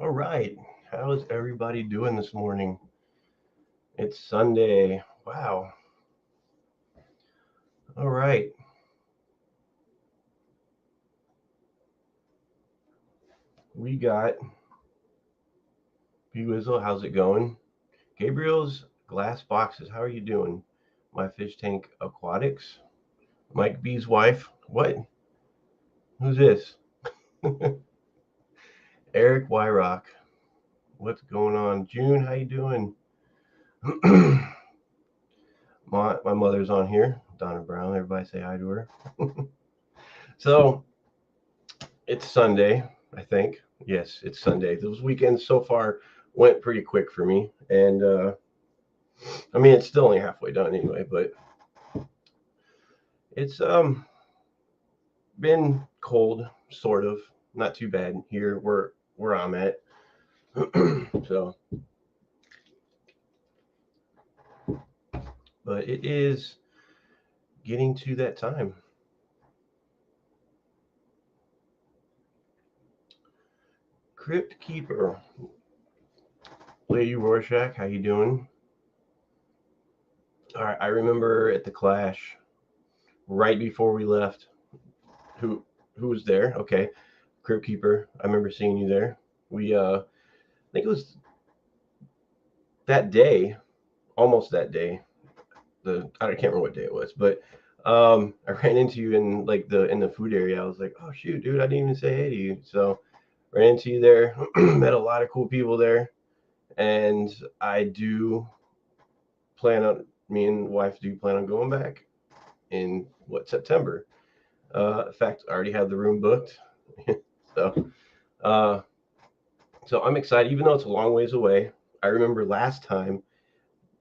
All right. How is everybody doing this morning? It's Sunday. Wow. All right. We got B Wizzle. How's it going? Gabriel's Glass Boxes. How are you doing? My Fish Tank Aquatics. Mike B's wife. What? Who's this? Eric Wyrock. What's going on? June, how you doing? my mother's on here. Donna Brown. Everybody say hi to her. So it's Sunday, I think. Yes, it's Sunday. Those weekends so far went pretty quick for me, and I mean it's still only halfway done anyway. But it's been cold, sort of, not too bad here where I'm at. So, but it is getting to that time. Crypt Keeper, Lady Rorschach, how you doing? All right, I remember at the Clash right before we left. Who who was there? Okay, Crypt Keeper. I remember seeing you there. We I think it was that day, almost that day. I can't remember what day it was, but I ran into you in like the food area. I was like, oh shoot, dude, I didn't even say hey to you. So ran into you there. Met a lot of cool people there, and I do plan on me and wife do plan on going back in what September. In fact, I already have the room booked. so uh, so I'm excited, even though it's a long ways away. I remember last time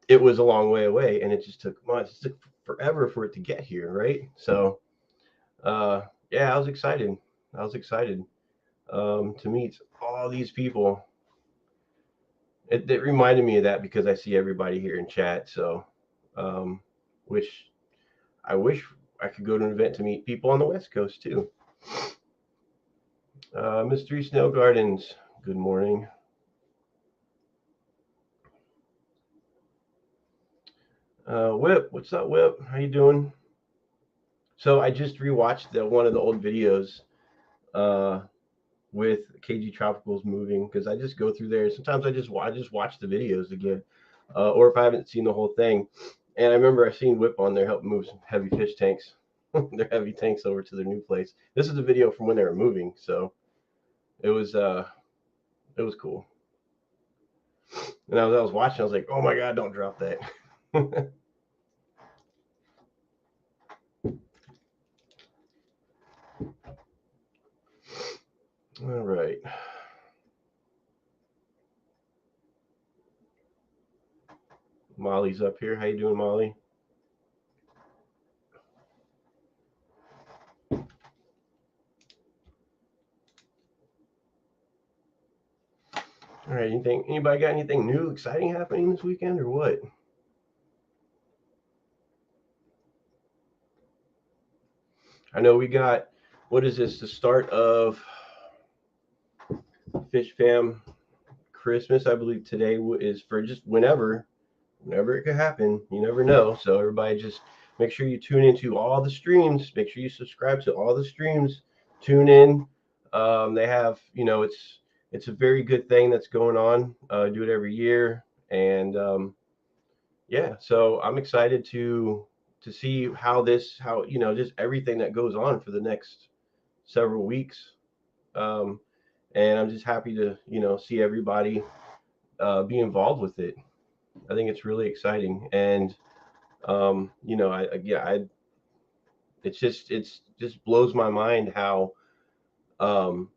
it was a long way away, and it just took months. It took forever for it to get here, right? So, yeah, I was excited. I was excited to meet all these people. It reminded me of that because I see everybody here in chat. So, um, wish I wish I could go to an event to meet people on the West Coast too. Mystery Snow Gardens. Good morning. Whip, what's up, Whip? How you doing? So I just rewatched one of the old videos uh, with KG Tropicals moving because I just go through there. Sometimes I just watch the videos again, or if I haven't seen the whole thing. And I remember I seen Whip on there helping move some heavy fish tanks, their heavy tanks over to their new place. This is a video from when they were moving, so it was uh it was cool. And I was watching, I was like, oh my god, don't drop that. All right, Molly's up here. How you doing, Molly? All right, anything? Anybody got anything new, exciting happening this weekend, or what? I know we got what is this? The start of Fish Fam Christmas, I believe today is for just whenever it could happen. You never know. So everybody just make sure you tune into all the streams. Make sure you subscribe to all the streams. Tune in. They have, it's a very good thing that's going on. Do it every year, and yeah. So I'm excited to see how just everything that goes on for the next several weeks. Um, and I'm just happy to see everybody be involved with it. I think it's really exciting, and it's just blows my mind how um,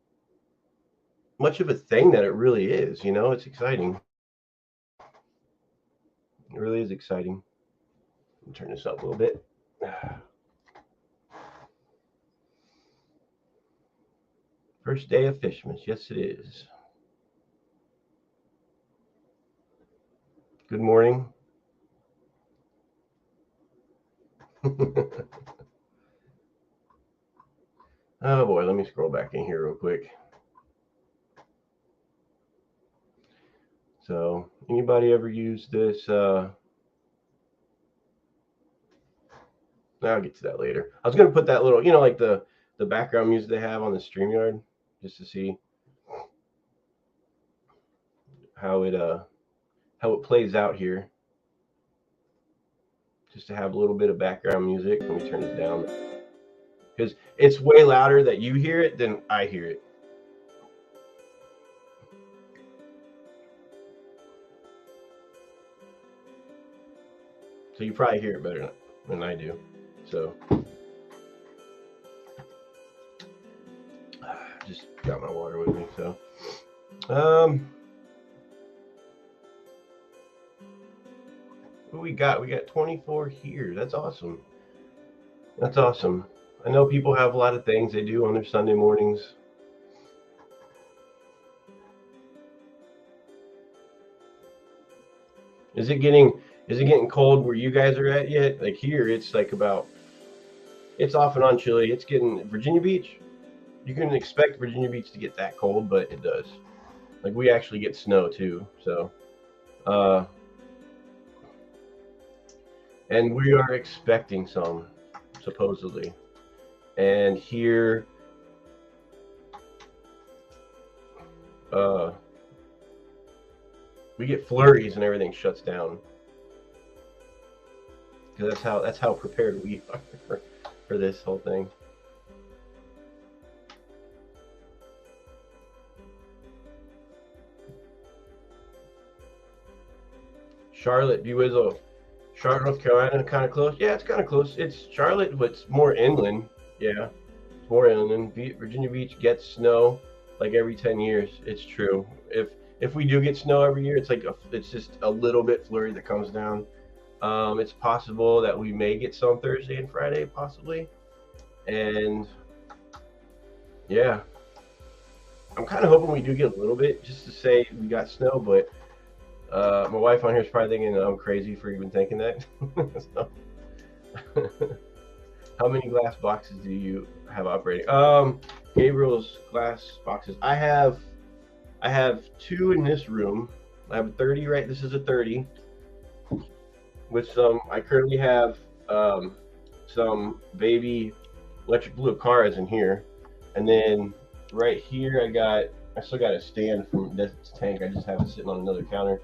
much of a thing that it really is. It's exciting. It really is exciting. Let me turn this up a little bit. First day of Fishmas. Yes, it is. Good morning. Oh boy, let me scroll back in here real quick. So anybody ever use this? I'll get to that later. I was gonna put that little, like the background music they have on the StreamYard, just to see how it plays out here. Just to have a little bit of background music. Let me turn it down because it's way louder that you hear it than I hear it. So you probably hear it better than I do. So just got my water with me. So what we got? We got 24 here. That's awesome. That's awesome. I know people have a lot of things they do on their Sunday mornings. Is it getting cold where you guys are at yet? Like here, it's like it's off and on chilly. It's getting Virginia Beach. You can expect Virginia Beach to get that cold, but it does. Like we actually get snow too. So, and we are expecting some, supposedly. And here, we get flurries and everything shuts down. Because that's how prepared we are for this whole thing. Charlotte, Charlotte, North Carolina, kind of close. Yeah, it's kind of close. It's Charlotte, but it's more inland. Yeah, it's more inland. Virginia Beach gets snow like every 10 years. It's true. If we do get snow every year, it's just a little bit flurry that comes down. It's possible that we may get some Thursday and Friday, possibly. And yeah, I'm kind of hoping we do get a little bit, just to say we got snow. But my wife on here is probably thinking I'm crazy for even thinking that. So, how many glass boxes do you have operating? Gabriel's glass boxes. I have 2 in this room. I have a 30, right? This is a 30. With some, I currently have some baby electric blue Acaras in here, and then right here I still got a stand from this tank. I just have it sitting on another counter.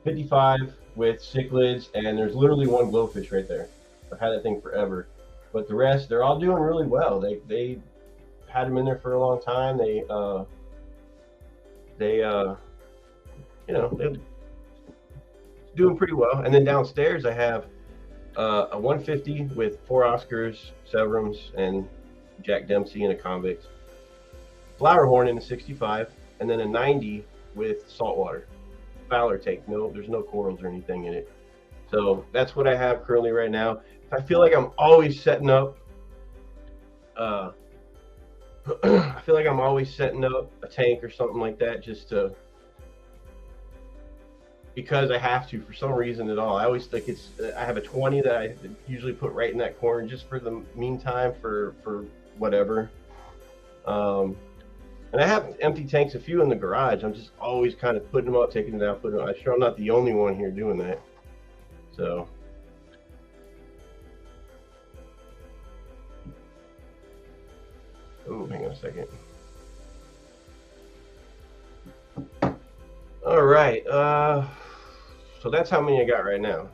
55 with cichlids, and there's literally one glowfish right there. I've had that thing forever, but the rest, they're all doing really well. They had them in there for a long time. They're doing pretty well. And then downstairs I have a 150 with 4 Oscars, Severums, and Jack Dempsey and a convict. Flower horn in a 65, and then a 90 with saltwater. Fowler tank. No, there's no corals or anything in it. So that's what I have currently right now. I feel like I'm always setting up. I feel like I'm always setting up a tank or something like that, because I have to for some reason at all. I always think I have a 20 that I usually put right in that corner just for the meantime for whatever. And I have empty tanks, a few in the garage. I'm just always kind of putting them up, taking them down, putting them up. I'm sure I'm not the only one here doing that. So. Oh, hang on a second. All right. So that's how many I got right now.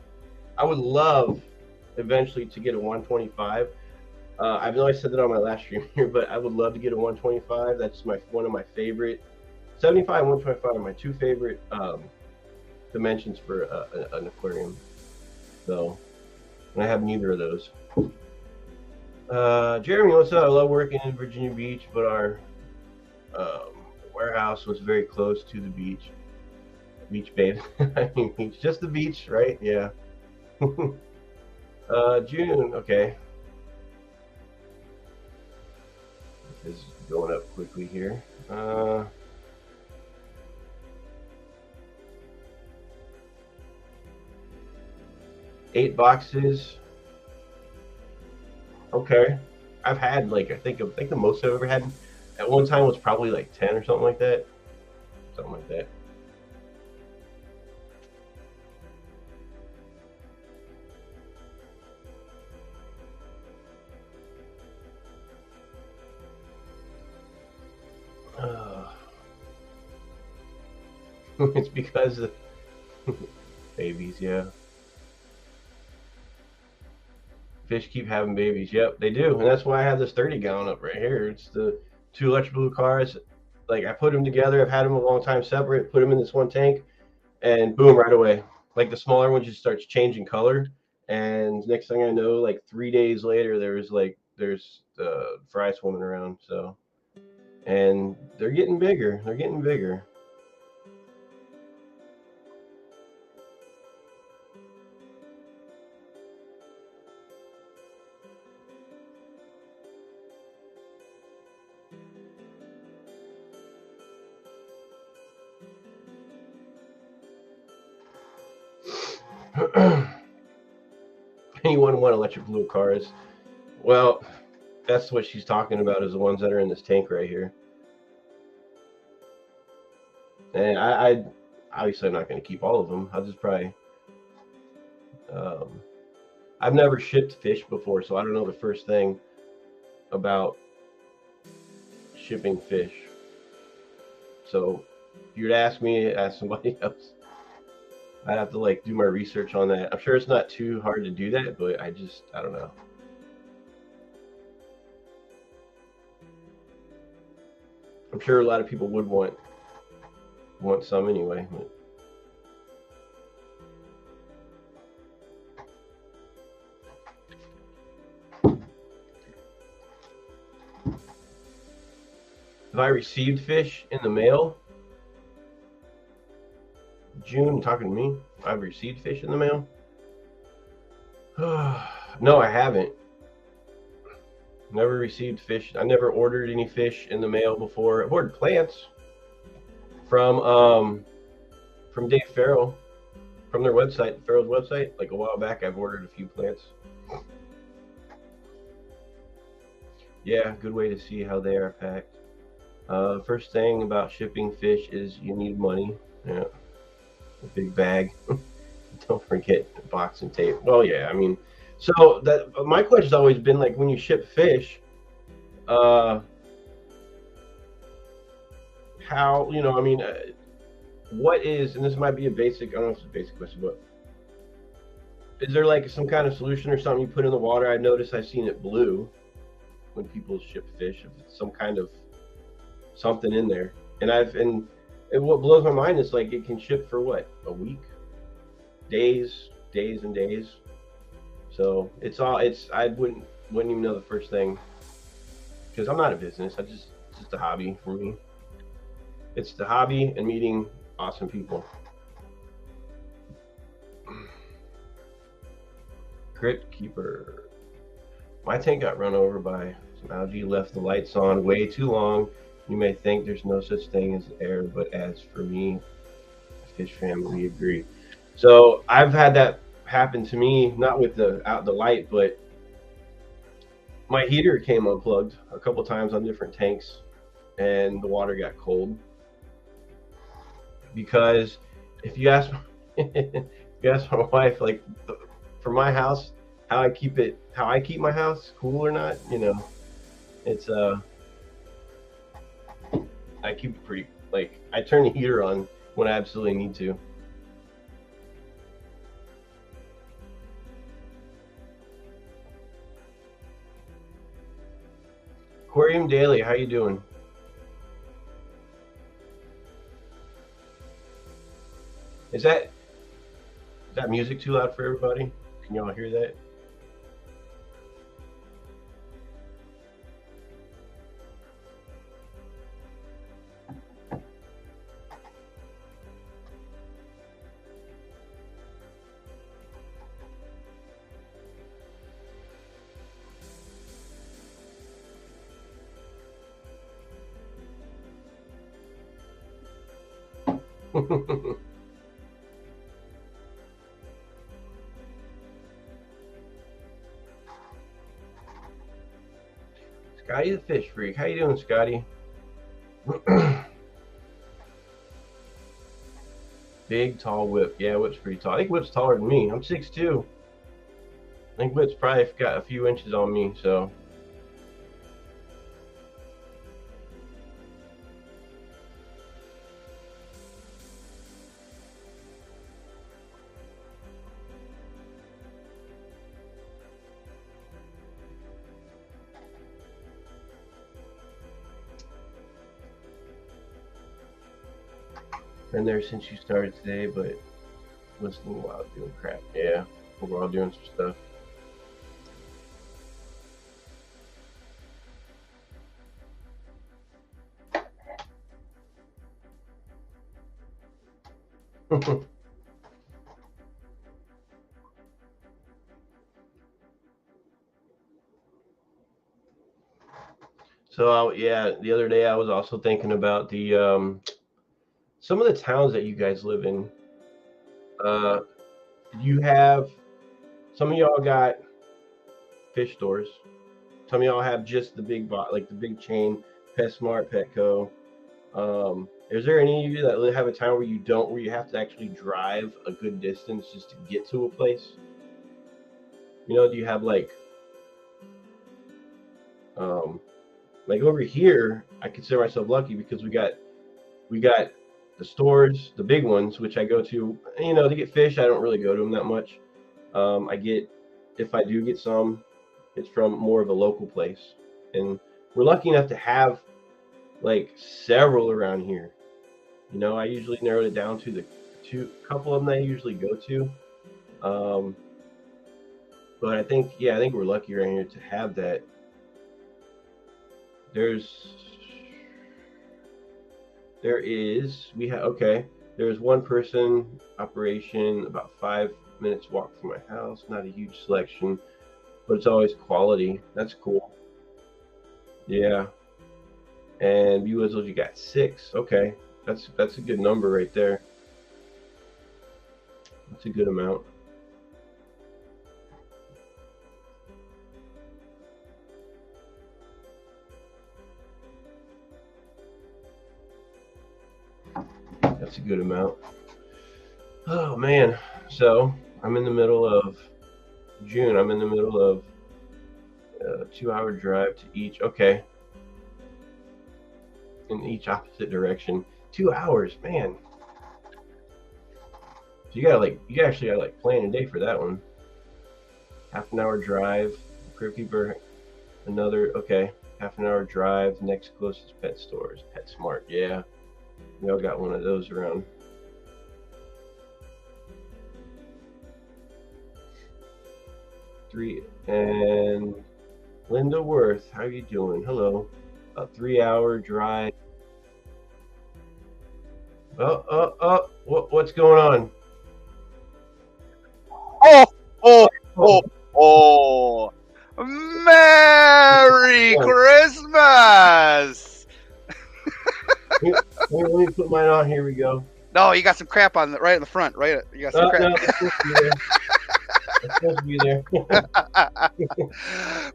I would love eventually to get a 125. I know I said that on my last stream here, but I would love to get a 125. That's one of my favorite. 75 and 125 are my 2 favorite dimensions for an aquarium. So, and I have neither of those. Jeremy, what's up? I love working in Virginia Beach, but our warehouse was very close to the beach. Beach, babe. I mean, beach, just the beach, right? Yeah. June, okay. This is going up quickly here. 8 boxes. Okay. I've had I think the most I've ever had at one time was probably like 10 or something like that. Something like that. It's because of babies, yeah. Fish keep having babies. Yep, they do, and that's why I have this 30-gallon up right here. It's the two electric blue cars. Like I put them together. I've had them a long time separate. Put them in this one tank, and boom, right away. Like the smaller one just starts changing color, and next thing I know, like 3 days later, there's fry swimming around. So, and they're getting bigger. They're getting bigger. Anyone want electric blue cars? Well, that's what she's talking about is the ones that are in this tank right here. And I obviously I'm not going to keep all of them. I'll just probably. Um, I've never shipped fish before, so I don't know the first thing about shipping fish. So if you'd ask me, ask somebody else. I'd have to like do my research on that. I'm sure it's not too hard to do that, but I don't know. I'm sure a lot of people would want some anyway. But have I received fish in the mail? June, talking to me? I've received fish in the mail? No, I haven't. Never received fish. I never ordered any fish in the mail before. I've ordered plants from Dave Farrell from their website, Farrell's website. Like a while back, I've ordered a few plants. Yeah, good way to see how they are packed. First thing about shipping fish is you need money. Yeah, a big bag. Don't forget box and tape. Well, yeah, I mean, so that my question's always been like when you ship fish, uh, how I mean, what is, and this might be a basic, I don't know if it's a basic question, but is there like some kind of solution or something you put in the water? I noticed I've seen it blue when people ship fish, if it's some kind of something in there, and what blows my mind is like it can ship for what, a week, days and days. So I wouldn't even know the first thing because I'm not a business. It's just a hobby for me. It's the hobby and meeting awesome people. Crypt Keeper. My tank got run over by some algae, left the lights on way too long. You may think there's no such thing as air, but as for me, fish family agree. So I've had that happen to me, not with the light, but my heater came unplugged a couple times on different tanks, and the water got cold. Because if you ask, if you ask my wife, like for my house, how I keep my house cool or not, it's I keep it pretty, like I turn the heater on when I absolutely need to. Aquarium Daily, how you doing? Is that music too loud for everybody? Can y'all hear that? Scotty the Fish Freak, how you doing, Scotty? Big tall Whip. Yeah, Whip's pretty tall. I think Whip's taller than me. I'm 6'2". I think Whip's probably got a few inches on me, so. Been there since you started today, but listening while doing crap. Yeah, we're all doing some stuff. So yeah, the other day I was also thinking about the some of the towns that you guys live in. Uh, you have some of y'all got fish stores. Some of y'all have just the like the big chain, PetSmart, Petco. Is there any of you that have a town where you don't, where you have to actually drive a good distance just to get to a place? You know, do you have um, like over here? I consider myself lucky because we got the stores, the big ones, which I go to. You know, to get fish, I don't really go to them that much. I get, if I do get some, it's from more of a local place, and we're lucky enough to have like several around here. You know, I usually narrowed it down to the two couple of them I usually go to. Um, but I think, yeah, I think we're lucky around here to have that. There's there is we have okay. There's one person operation about 5 minutes walk from my house. Not a huge selection, but it's always quality. That's cool. Yeah. And Bee Whizzles, you got 6. Okay, that's a good number right there. That's a good amount. That's a good amount. Oh man. So I'm in the middle of June. I'm in the middle of a 2-hour drive to each. Okay, in each opposite direction. 2 hours, man. So you actually gotta like plan a day for that one. Half an hour drive. Crib keeper. Another okay. Half an hour drive. Next closest pet stores. PetSmart. Yeah, we all got one of those around. 3 and Linda Worth. How you doing? Hello. A 3-hour drive. What's going on? Oh, oh, oh, oh. Merry Christmas! Let me put mine on. Here we go. No, you got some crap on right in the front. Right, you got some crap. No, it's supposed to be there. It's supposed to be there.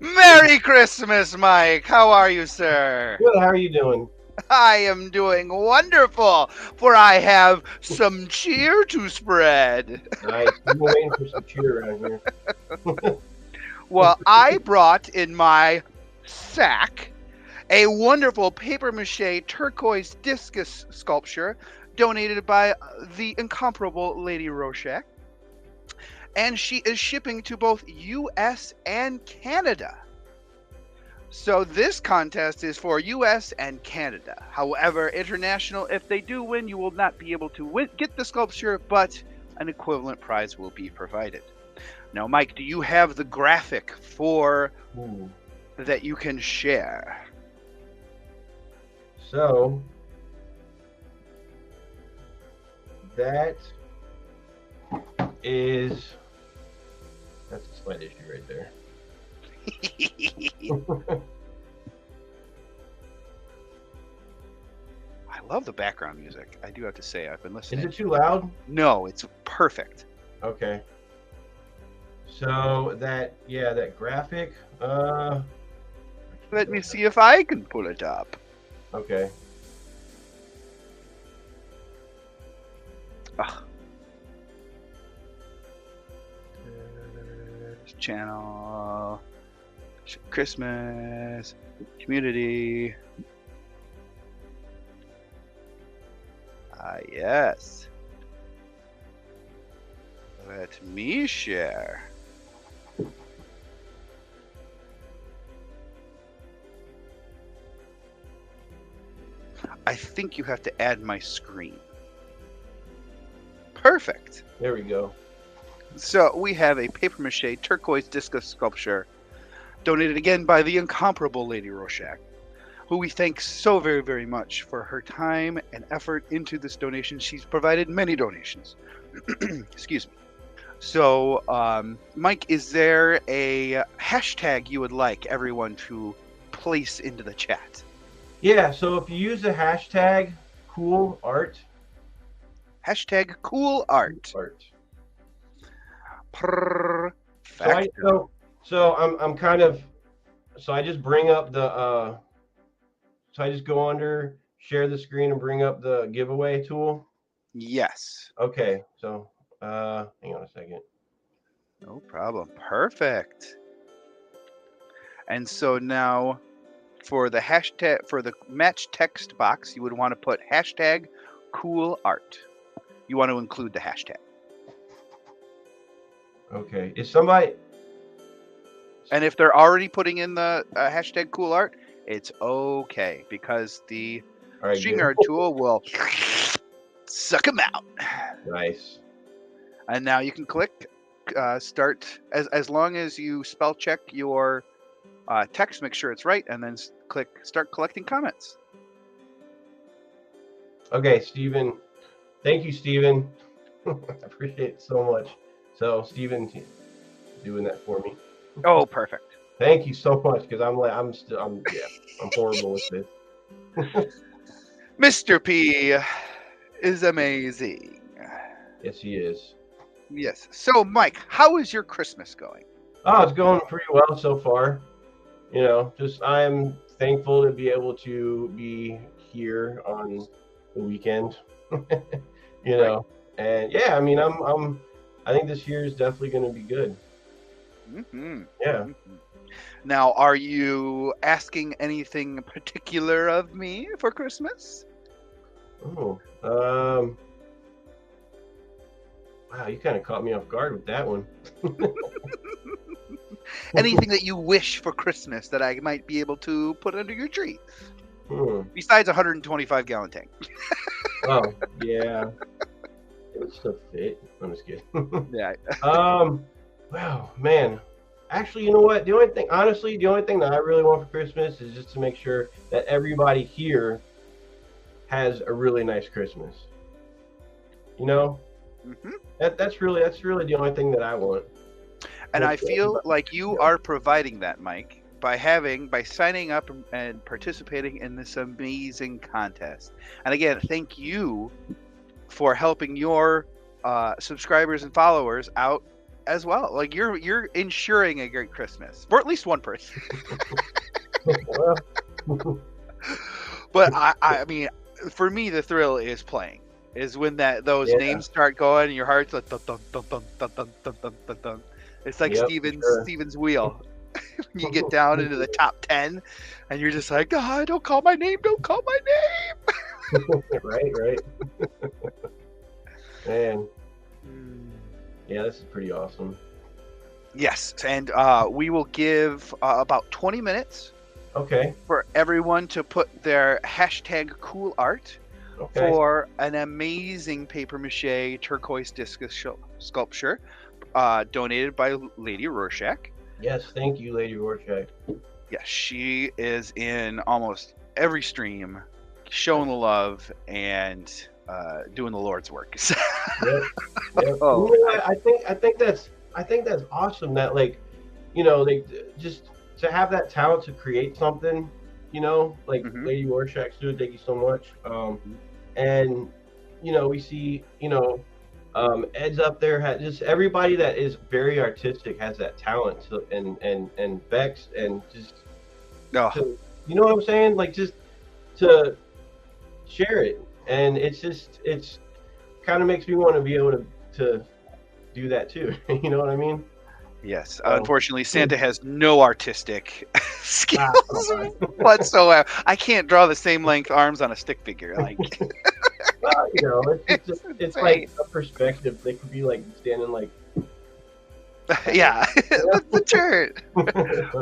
Merry Christmas, Mike. How are you, sir? Good. How are you doing? I am doing wonderful, for I have some cheer to spread. Nice. We've been waiting for some cheer around here. Well, I brought in my sack a wonderful papier-mâché turquoise discus sculpture donated by the incomparable Lady Roshak. And she is shipping to both U.S. and Canada. So this contest is for U.S. and Canada. However, international, if they do win, you will not be able to get the sculpture, but an equivalent prize will be provided. Now, Mike, do you have the graphic for that you can share? So that is that's a slight issue right there. I love the background music. I do have to say, I've been listening. Is it too loud? No, it's perfect. Okay. So that graphic. Let me see if I can pull it up. Okay. Channel, Christmas, community. Yes. Let me share. I think you have to add my screen. Perfect. There we go. So we have a papier-mâché turquoise discus sculpture donated again by the incomparable Lady Rorschach, who we thank so very, very much for her time and effort into this donation. She's provided many donations. Excuse me. So, Mike, is there a hashtag you would like everyone to place into the chat? Yeah, so if you use the hashtag cool art. Hashtag cool art. So I'm kind of, so I just bring up the, so I just go under, share the screen and bring up the giveaway tool. Yes. Okay, so hang on a second. No problem. Perfect. And so now for the hashtag, for the match text box, you would want to put hashtag cool art. You want to include the hashtag. Okay, is somebody? And if they're already putting in the hashtag cool art, it's okay because the StreamYard tool will suck them out. Nice. And now you can click start as long as you spell check your text, make sure it's right, and then click start collecting comments. Okay, Steven. Thank you, Steven. I appreciate it so much. So Steven's doing that for me. Oh, perfect. Thank you so much, because I'm horrible with this. Mr. P is amazing. Yes, he is. Yes. So, Mike, how is your Christmas going? Oh, it's going pretty well so far. You know, just I'm thankful to be able to be here on the weekend. You know, and yeah, I mean, I think this year is definitely going to be good. Mm-hmm. Yeah. Mm-hmm. Now, are you asking anything particular of me for Christmas? Oh, wow, you kind of caught me off guard with that one. Anything that you wish for Christmas that I might be able to put under your tree? Besides a 125-gallon tank. Oh, yeah. It would still fit. I'm just kidding. Yeah. Wow, man. Actually, you know what? The only thing that I really want for Christmas is just to make sure that everybody here has a really nice Christmas. You know? Mm-hmm. That's really the only thing that I want. And I feel like you are providing that, Mike, by signing up and participating in this amazing contest. And again, thank you for helping your subscribers and followers out as well. Like you're ensuring a great Christmas for at least one person. But I mean, for me, the thrill is playing. Is when those names start going and your heart's like dun, dun, dun, dun, dun, dun, dun, dun, dun, dun. It's like Steven's wheel. You get down into the top 10 and you're just like, God, don't call my name, don't call my name. Right. Man. Yeah, this is pretty awesome. Yes, and we will give about 20 minutes for everyone to put their hashtag cool art for an amazing papier-mâché turquoise discus sculpture donated by Lady Rorschach. Yes, thank you, Lady Rorschach. Yes, she is in almost every stream, showing the love and doing the Lord's work. Yep. Oh. You know, I think that's awesome. That just to have that talent to create something. Lady Rorschach, Sue, thank you so much. And we see Ed's up there. Just everybody that is very artistic has that talent. So, and Bex and just you know what I'm saying? Like just to share it, and it's kind of makes me want to be able to do that too. You know what I mean? Yes. Unfortunately, Santa has no artistic skills whatsoever. I can't draw the same length arms on a stick figure. Like, well, it's like a perspective. They could be like standing like. Yeah, that's the turn.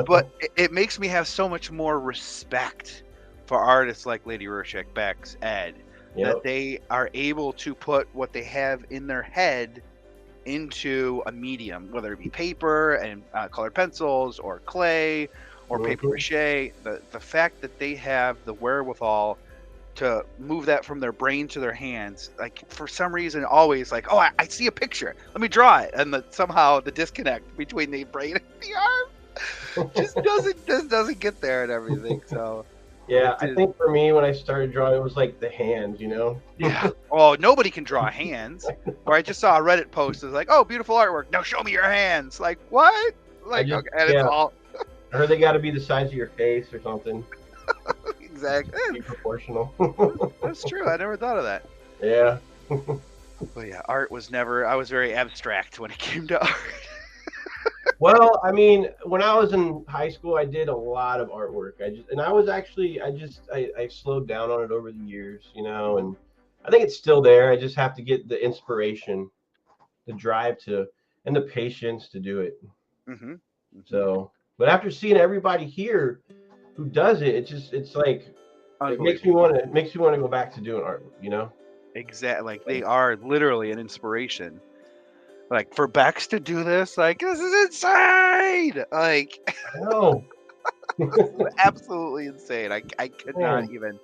But it makes me have so much more respect for artists like Lady Rorschach, Bex, Ed, Yep. that they are able to put what they have in their head into a medium, whether it be paper and colored pencils or clay or paper Mhm. mache. The fact that they have the wherewithal to move that from their brain to their hands, like for some reason, always like, oh, I see a picture, let me draw it, and somehow the disconnect between the brain and the arm just doesn't get there and everything. So Yeah, it I is. think for me when I started drawing, it was like the hands, you know. Yeah. Oh, nobody can draw hands. Or I just saw a Reddit post. It's like, oh, beautiful artwork. Now show me your hands. Like what? I Like just okay, and it's yeah, all I heard they got to be the size of your face or something. exactly. Be proportional. That's true. I never thought of that. Yeah. But yeah, art was never. I was very abstract when it came to art. Well, I mean, when I was in high school, I did a lot of artwork. I slowed down on it over the years, you know, and I think it's still there. I just have to get the inspiration, the drive to, and the patience to do it. Mm-hmm. So, but after seeing everybody here who does it, it's like it Unbelievable. makes me want to go back to doing art, you know? Exactly. Like they are literally an inspiration. Like for Bex to do this, like this is insane. Like I know. absolutely insane. I could not Man. even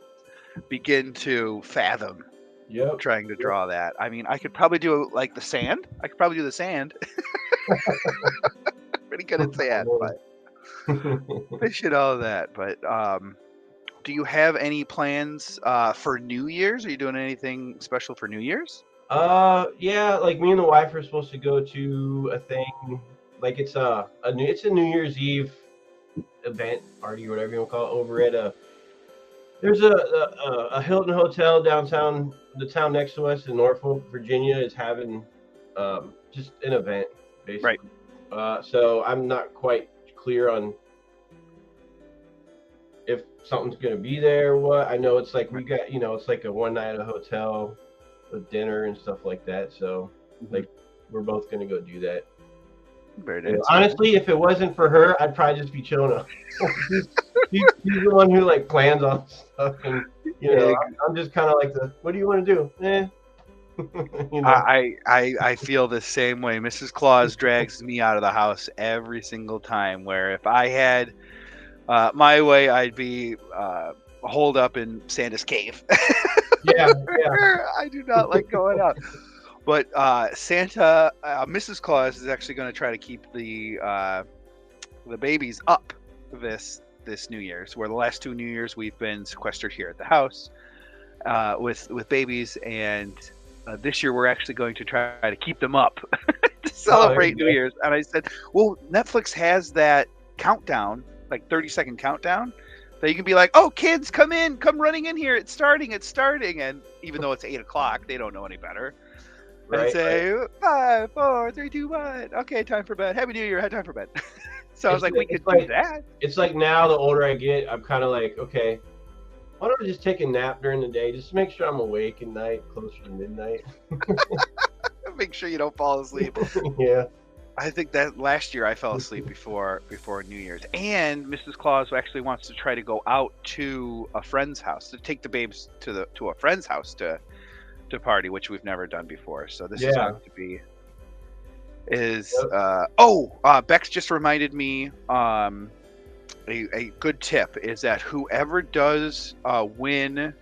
begin to fathom Yep. trying to draw that. I mean, I could probably do like the sand. I could probably do the sand. Pretty good at sand, but fish and all that. But do you have any plans for New Year's? Are you doing anything special for New Year's? Yeah, like me and the wife are supposed to go to a thing, like it's a New Year's Eve event party or whatever you want to call it over at there's a Hilton hotel downtown, the town next to us in Norfolk, Virginia is having just an event Right. basically. So I'm not quite clear on if something's gonna be there or what. I know it's like we got, you know, it's like a one night at a hotel with dinner and stuff like that. So like we're both gonna go do that. Very You know, nice. honestly, if it wasn't for her, I'd probably just be chilling out. She's the one who like plans on stuff, and you know, I'm just kind of like the. What do you want to do? You know. I feel the same way. Mrs. Claus drags me out of the house every single time. Where if I had my way, I'd be holed up in Santa's cave. Yeah. I do not like going out. But Santa, Mrs. Claus is actually going to try to keep the babies up this New Year's. Where the last 2 New Year's we've been sequestered here at the house with babies, and this year we're actually going to try to keep them up to celebrate New Year's. And I said, well, Netflix has that countdown, like 30-second countdown, that you can be like, oh, kids, come running in here. It's starting. And even though it's 8 o'clock, they don't know any better. And say 5, 4, 3, 2, 1. Okay, time for bed. Happy New Year. Time for bed. So I was like, we could do that. It's like now, the older I get, I'm kind of like, okay, why don't I just take a nap during the day, just to make sure I'm awake at night, closer to midnight. Make sure you don't fall asleep. Yeah. I think that last year I fell asleep before New Year's, and Mrs. Claus actually wants to try to go out to a friend's house to take the babes to a friend's house to party, which we've never done before. So this is going to be Bex just reminded me a good tip is that whoever does win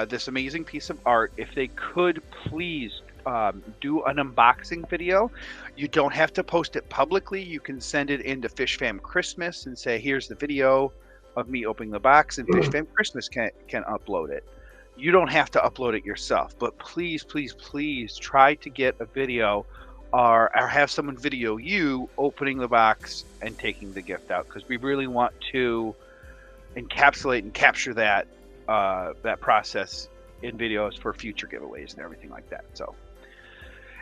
this amazing piece of art, if they could please do an unboxing video. You don't have to post it publicly. You can send it into Fish Fam Christmas and say, here's the video of me opening the box, and Fish Fam Christmas can upload it. You don't have to upload it yourself, but please try to get a video or have someone video you opening the box and taking the gift out, because we really want to encapsulate and capture that process in videos for future giveaways and everything like that. So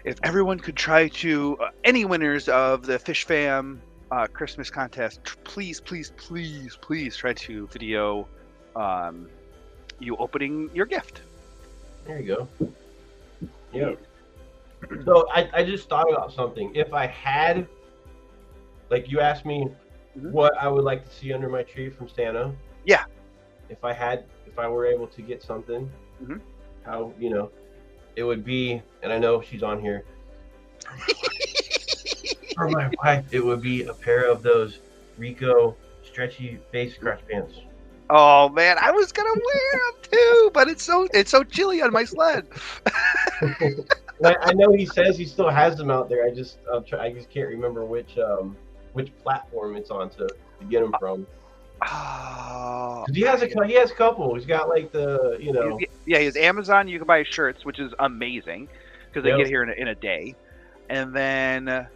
if everyone could try to, any winners of the Fish Fam Christmas contest, please try to video you opening your gift. There you go. Yeah. So I just thought about something. If I had, like you asked me what I would like to see under my tree from Santa. Yeah. If I were able to get something, how it would be, and I know she's on here. For my wife, it would be a pair of those Rico stretchy face scratch pants. Oh man, I was gonna wear them too, but it's so chilly on my sled. I know he says he still has them out there. I just can't remember which platform it's on to get them from. Oh, 'Cause he has a couple. He's got like the yeah, he has Amazon. You can buy shirts, which is amazing because they Yep. get here in a day. And then,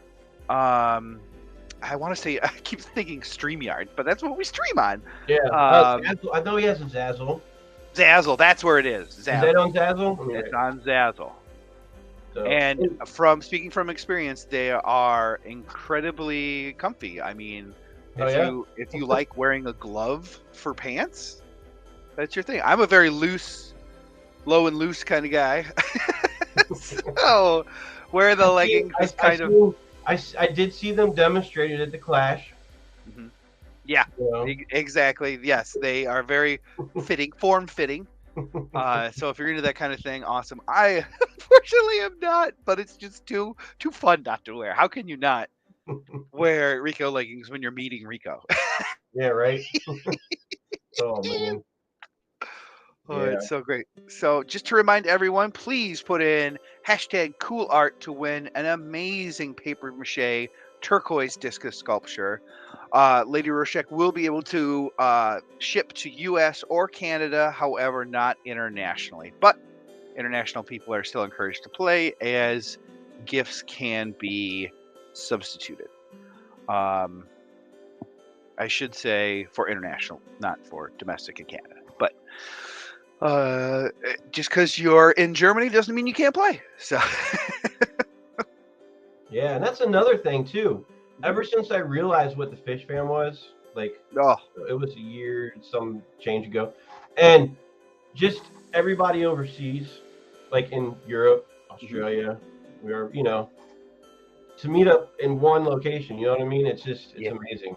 I want to say I keep thinking StreamYard, but that's what we stream on. Yeah. Zazzle. I know he has a Zazzle. Zazzle, that's where it is. Is that on Zazzle? All It's right. on Zazzle. So, And speaking from experience, they are incredibly comfy. I mean, if you like wearing a glove for pants, that's your thing. I'm a very low and loose kind of guy. So wear the leggings is kind of. I did see them demonstrated at the Clash. Mhm. Yeah, exactly. Yes, they are very form-fitting. So if you're into that kind of thing, awesome. I unfortunately am not, but it's just too fun not to wear. How can you not wear Rico leggings when you're meeting Rico? Yeah, right. Oh man. Oh, Yeah. it's so great. So just to remind everyone, please put in #CoolArt to win an amazing paper mache turquoise discus sculpture. Lady Roshek will be able to ship to US or Canada, however, not internationally. But international people are still encouraged to play as gifts can be substituted. I should say for international, not for domestic in Canada. But just because you're in Germany doesn't mean you can't play. So Yeah, and that's another thing too. Ever since I realized what the Fish Fam was, like it was a year some change ago, and just everybody overseas, like in Europe, Australia, we are to meet up in one location. You know what I mean? It's amazing.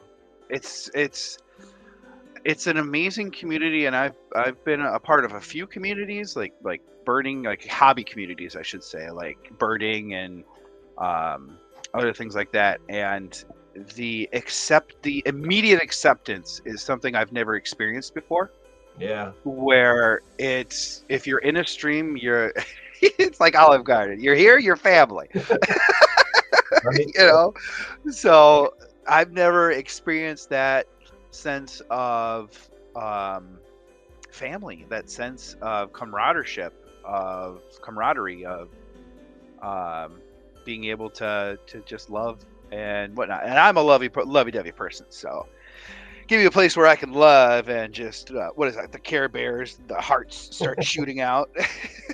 It's an amazing community, and I've been a part of a few communities like birding, like hobby communities, I should say, like birding and other things like that. And the immediate acceptance is something I've never experienced before. Yeah. Where if you're in a stream, it's like Olive Garden. You're here, you're family. Right. So I've never experienced that sense of family, that sense of camaraderie, of being able to just love and whatnot. And I'm a lovey-dovey person, so give me a place where I can love and just what is that? The Care Bears, the hearts start shooting out.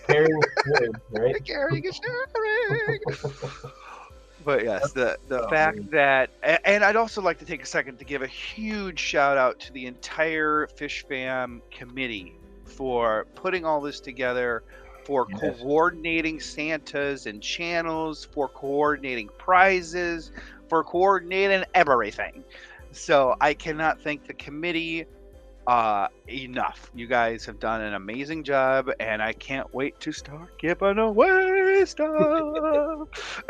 Caring, right? Caring is sharing. But yes, the fact that, and I'd also like to take a second to give a huge shout out to the entire Fish Fam committee for putting all this together, for coordinating Santas and channels, for coordinating prizes, for coordinating everything. So I cannot thank the committee enough. You guys have done an amazing job, and I can't wait to start giving away stuff.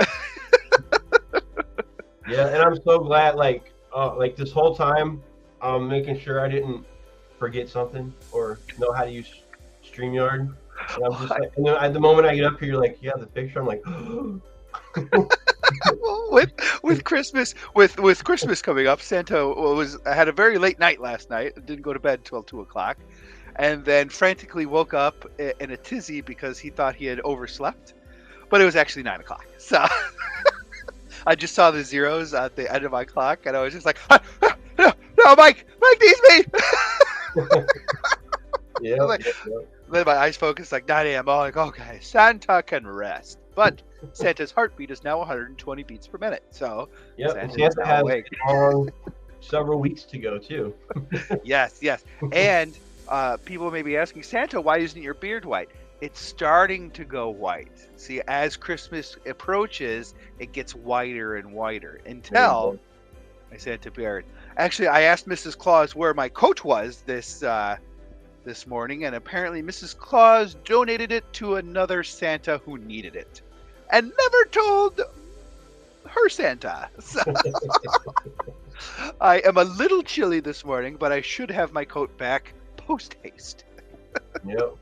Yeah, and I'm so glad. Like this whole time, I'm making sure I didn't forget something or know how to use StreamYard. And I'm just like, and then at the moment I get up here, you're like, yeah, the picture. I'm like, with Christmas, with Christmas coming up, Santa had a very late night last night. Didn't go to bed until 2:00, and then frantically woke up in a tizzy because he thought he had overslept, but it was actually 9:00. So. I just saw the zeros at the end of my clock, and I was just like, no, Mike needs me. yeah. Then my eyes focused like 9 a.m. I'm like, okay, Santa can rest. But Santa's heartbeat is now 120 beats per minute. So Santa has several weeks to go too. Yes. And people may be asking, Santa, why isn't your beard white? It's starting to go white. See, as Christmas approaches, it gets whiter and whiter until I Santa beard. Actually, I asked Mrs. Claus where my coat was this this morning, and apparently Mrs. Claus donated it to another Santa who needed it, and never told her Santa. So I am a little chilly this morning, but I should have my coat back post haste. Yep.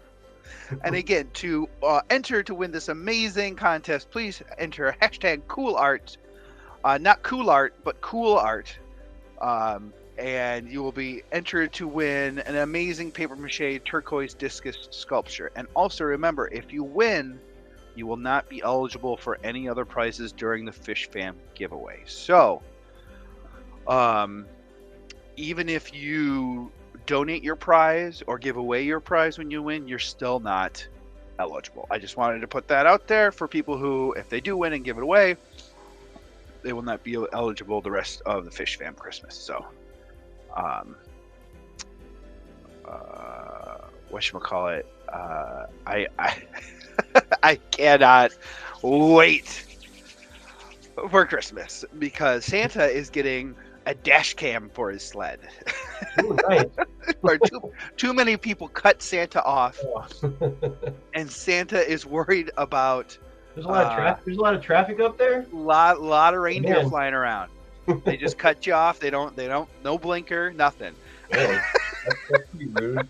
And again, to enter to win this amazing contest, please enter hashtag cool art, not cool art, but cool art. And you will be entered to win an amazing paper mache turquoise discus sculpture. And also remember, if you win, you will not be eligible for any other prizes during the Fish Fam giveaway. So, even if you donate your prize or give away your prize when you win, you're still not eligible. I just wanted to put that out there for people who, if they do win and give it away, they will not be eligible the rest of the Fish Fam Christmas. So, whatchamacallit, I I cannot wait for Christmas because Santa is getting a dash cam for his sled. Ooh, nice. Where too many people cut Santa off, Oh. and Santa is worried about There's a lot of traffic. There's a lot of traffic up there. lot of reindeer Man. flying around. They just cut you off. They don't no blinker, nothing. Man, that's pretty rude.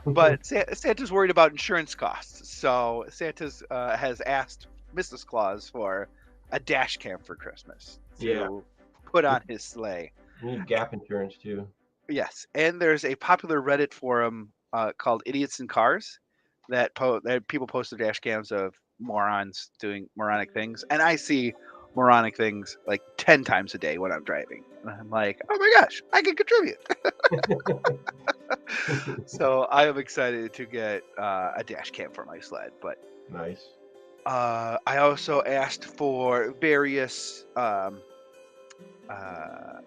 But Santa's worried about insurance costs, so Santa's has asked Mrs. Claus for a dash cam for Christmas to put on his sleigh. You need gap insurance too. Yes, and there's a popular Reddit forum called Idiots in Cars that people post their dash cams of morons doing moronic things, and I see moronic things like 10 times a day when I'm driving. And I'm like, oh my gosh, I can contribute. So I am excited to get a dash cam for my sled. But Nice. I also asked for various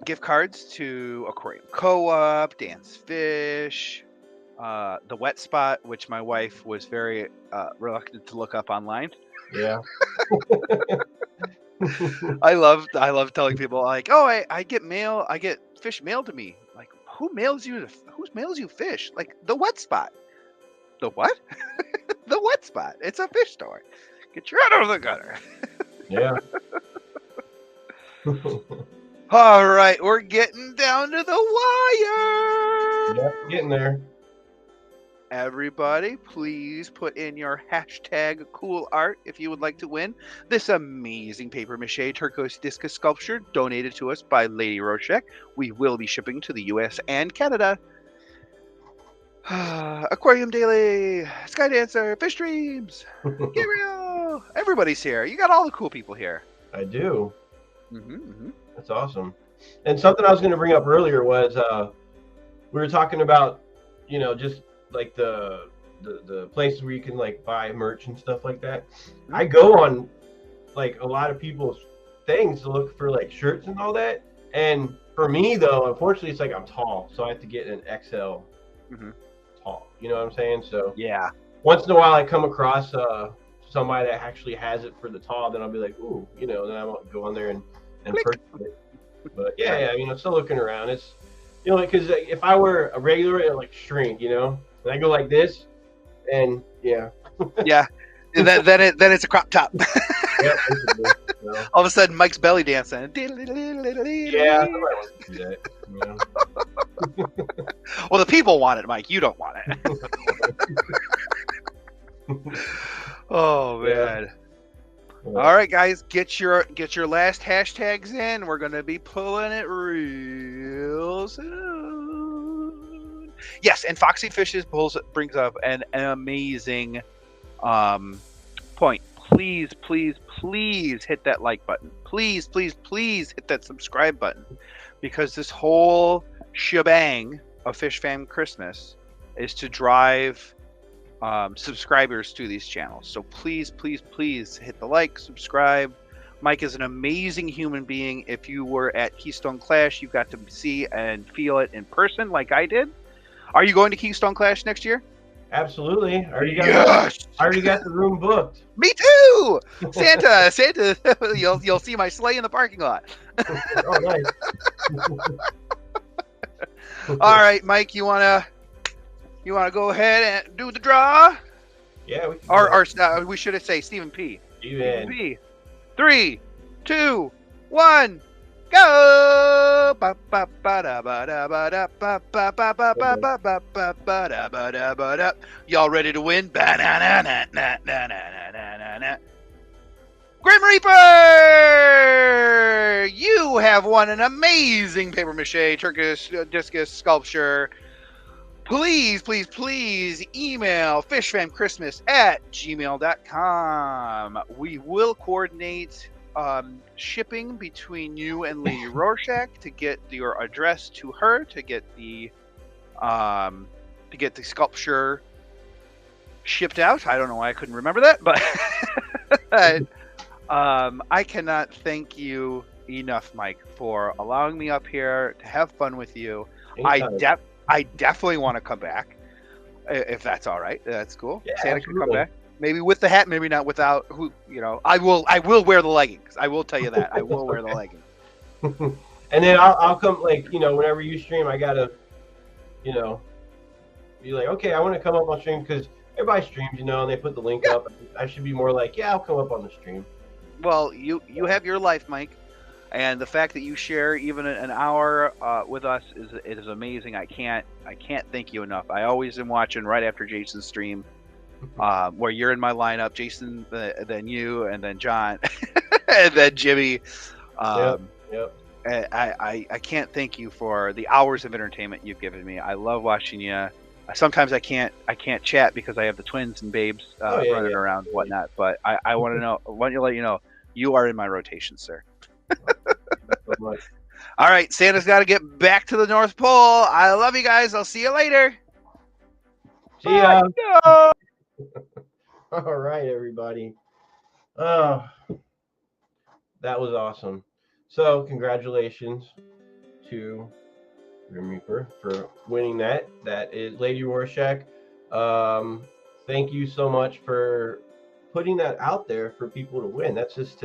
gift cards to Aquarium Co-op, Dance Fish, the Wet Spot, which my wife was very reluctant to look up online. Yeah. I love telling people like, oh, I get mail, I get fish mailed to me. Like, who mails you fish? Like the Wet Spot. The what? The Wet Spot. It's a fish store. Get your head out of the gutter. Yeah. All right, we're getting down to the wire. Yep, getting there. Everybody, please put in your hashtag cool art if you would like to win this amazing paper mache turquoise discus sculpture donated to us by Lady Roshek. We will be shipping to the US and Canada. Aquarium Daily, Sky Dancer, Fish Dreams, Gabriel. Everybody's here. You got all the cool people here. I do. Mm-hmm. That's awesome. And something I was going to bring up earlier was we were talking about, just like the places where you can like buy merch and stuff like that. I go on like a lot of people's things to look for like shirts and all that. And for me though, unfortunately, it's like I'm tall, so I have to get an XL tall. You know what I'm saying? So Yeah. once in a while, I come across somebody that actually has it for the tall, then I'll be like, ooh, then I won't go on there and purchase it. But yeah, still looking around. It's because if I were a regular, it like shrink, and I go like this, and yeah. Yeah. then it's a crop top. Yep, All of a sudden, Mike's belly dancing. yeah, somebody wants to do that. Well, the people want it, Mike. You don't want it. Oh man. Yeah. All right, guys, get your last hashtags in. We're gonna be pulling it real soon. Yes, and Foxy Fishes brings up an amazing point. Please, please, please hit that like button. Please, please, please hit that subscribe button, because this whole shebang of Fish Fam Christmas is to drive subscribers to these channels. So please, please, please hit the like, subscribe. Mike is an amazing human being. If you were at Keystone Clash, you got to see and feel it in person like I did. Are you going to Keystone Clash next year? Absolutely. I Yes! already got the room booked. Me too. Santa, you'll see my sleigh in the parking lot. Oh, nice. All right, Mike, you wanna You want to go ahead and do the draw? Yeah, we can Or we should say Stephen P. Steven. P. 3, 2, 1, go! Y'all ready to win? Grim Reaper! You have won an amazing paper mache Turkish discus sculpture. Please, please, please email fishfamchristmas@gmail.com. We will coordinate shipping between you and Lady Rorschach to get your address to her to get the sculpture shipped out. I don't know why I couldn't remember that, but I cannot thank you enough, Mike, for allowing me up here to have fun with you. Anytime. I definitely want to come back, if that's all right. That's cool. Yeah, Santa can come absolutely. back. Maybe with the hat, maybe not without. Who I will wear the leggings. I will tell you that. I will wear the leggings. And then I'll come, like, whenever you stream, I gotta, be like, okay, I want to come up on stream because everybody streams, and they put the link up. I should be more like, yeah, I'll come up on the stream. Well, you have your life, Mike, and the fact that you share even an hour with us is amazing. I can't thank you enough. I always am watching right after Jason's stream, where you're in my lineup, Jason, then you, and then John, and then Jimmy. Yep. I can't thank you for the hours of entertainment you've given me. I love watching you. Sometimes I can't chat because I have the twins and babes running around and whatnot. But I want to let you know you are in my rotation, sir. So much. All right, Santa's got to get back to the North Pole. I love you guys. I'll see you later. See ya. No. All right, everybody. Oh, that was awesome. So, congratulations to Grim Reaper for winning that. That is Lady Rorschach. Thank you so much for putting that out there for people to win. That's just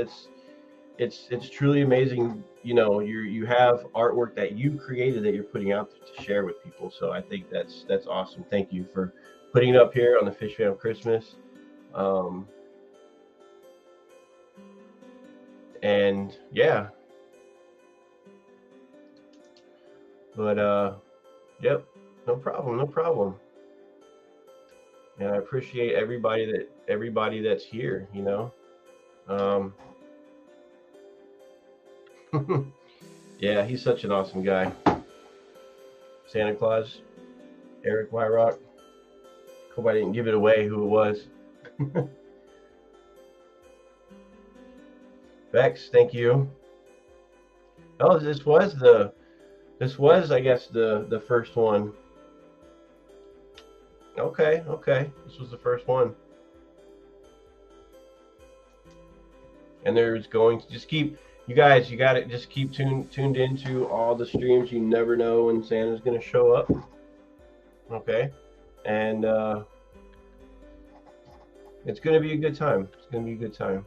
it's truly amazing. You have artwork that you created that you're putting out to share with people. So I think that's awesome. Thank you for putting it up here on the Fish Fam Christmas. And yeah. But yep, no problem. And I appreciate everybody that's here, Yeah, he's such an awesome guy. Santa Claus, Eric Wyrock. Hope I didn't give it away who it was. Vex, thank you. Oh, this was I guess the first one. Okay. This was the first one. And there's going to just keep, you guys, you got to just keep tuned into all the streams. You never know when Santa's going to show up. Okay. And it's going to be a good time. It's going to be a good time.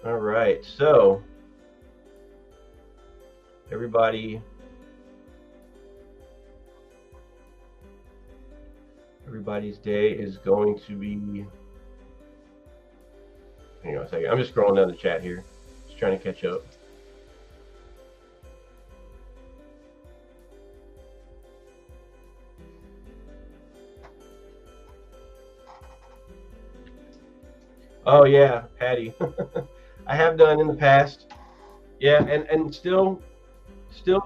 All right, so everybody's day is going to be, hang on a second, I'm just scrolling down the chat here, just trying to catch up. Oh yeah, Patty. I have done in the past. Yeah, and still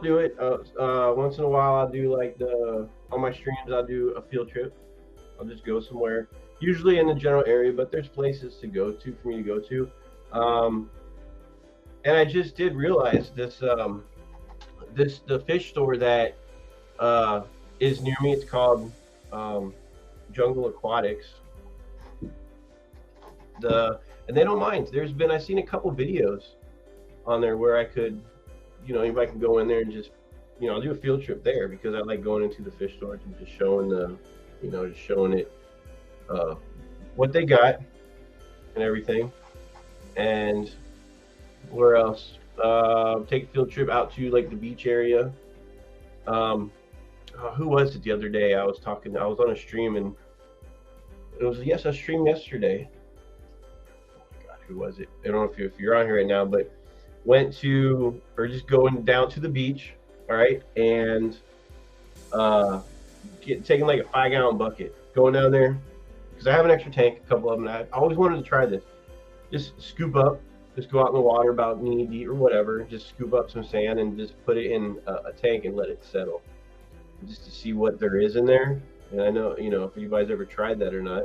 do it. Once in a while, I'll do like on my streams, I'll do a field trip. I'll just go somewhere, usually in the general area, but there's places to go to for me to go to. And I just did realize the fish store that is near me. It's called Jungle Aquatics. And they don't mind. I've seen a couple videos on there where I could, anybody can go in there and just, I'll do a field trip there because I like going into the fish stores and just showing it, what they got and everything. And where else? Take a field trip out to like the beach area. Who was it the other day? I was on a stream, and it was a stream yesterday. Oh my God, who was it? I don't know if you're on here right now, but went to, or just going down to the beach, all right, and taking like a 5-gallon bucket, going down there because I have an extra tank, a couple of them. I always wanted to try this. Just scoop up, just go out in the water about knee deep or whatever, just scoop up some sand and just put it in a tank and let it settle, just to see what there is in there. And I know, if you guys ever tried that or not.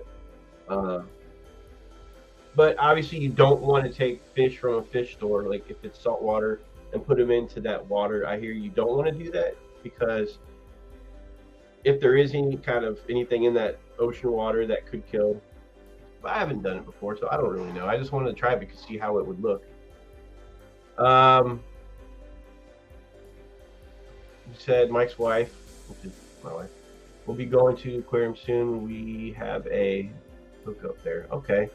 But obviously you don't want to take fish from a fish store, like if it's salt water, and put them into that water. I hear you don't want to do that, because if there is any kind of anything in that ocean water that could kill. But I haven't done it before, so I don't really know. I just wanted to try it because see how it would look. You said Mike's wife, which is my wife, will be going to the aquarium soon. We have a hookup there. Okay.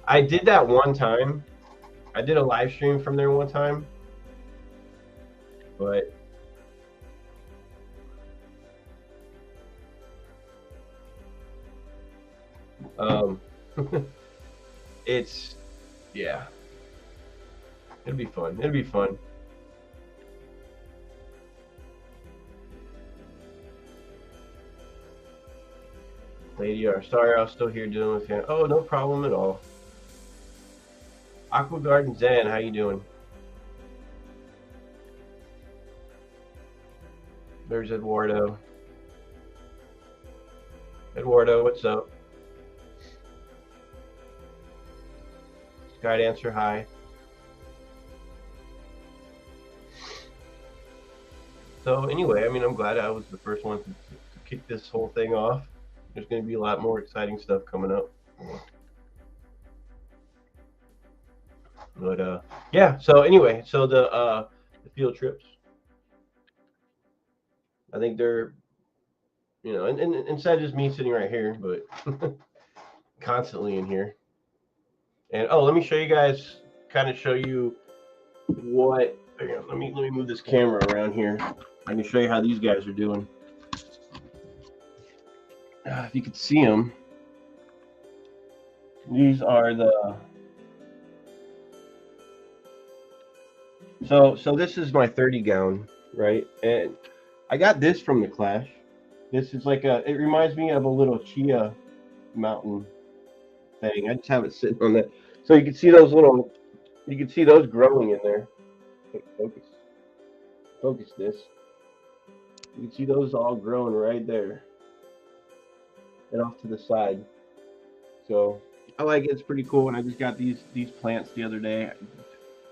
I did that one time. I did a live stream from there one time. But it's, yeah, it'll be fun. It'll be fun. Lady R, sorry I was still here dealing with you. Oh, no problem at all. Aqua Garden Zen, how you doing? There's Eduardo. Eduardo, what's up? Sky Dancer, hi. So anyway, I mean, I'm glad I was the first one to kick this whole thing off. There's going to be a lot more exciting stuff coming up. But yeah, so anyway, so the field trips, I think they're, and instead of just me sitting right here, but constantly in here. And let me show you guys, show you what, let me move this camera around here. I can show you how these guys are doing. If you could see them, these are the, so this is my 30 gallon, right? And I got this from the Clash. This is like it reminds me of a little chia mountain thing. I just have it sitting on that. So you can see those growing in there. Focus this. You can see those all growing right there. And off to the side. So I like it. It's pretty cool. And I just got these plants the other day.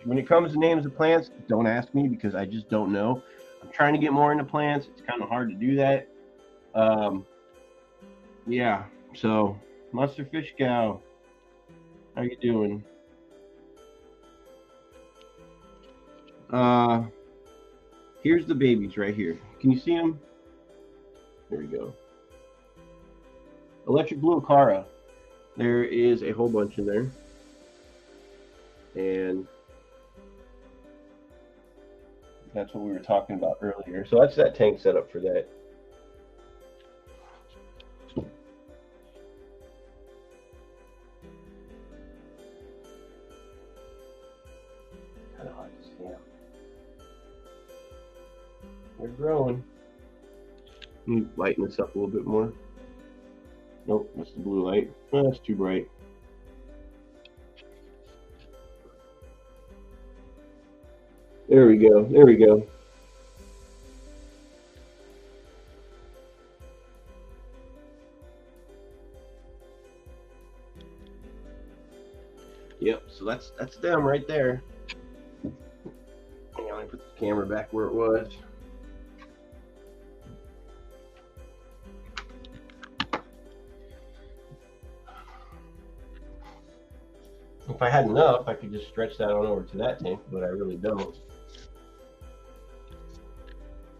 When it comes to names of plants, don't ask me because I just don't know. I'm trying to get more into plants. It's kind of hard to do that. Yeah. So Monster Fish Cow, how you doing? Here's the babies right here. Can you see them? There we go. Electric Blue Acara. There is a whole bunch in there. And that's what we were talking about earlier. So that's that tank setup for that. Kind of hard to stand. They're growing. Let me lighten this up a little bit more. Nope, that's the blue light. Oh, that's too bright. There we go. There we go. Yep, so that's them right there. Hang on, let me put the camera back where it was. If I had enough, I could just stretch that on over to that tank, but I really don't.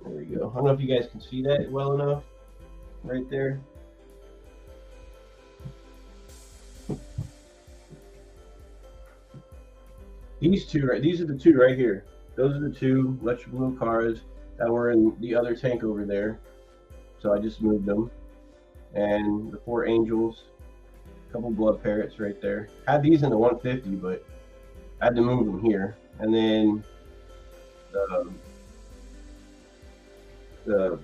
There we go. I don't know if you guys can see that well enough right there. These two, right? These are the two right here. Those are the two Electric Blue cars that were in the other tank over there. So I just moved them. And the 4 Angels, a couple Blood Parrots right there. Had these in the 150, but I had to move them here. And then the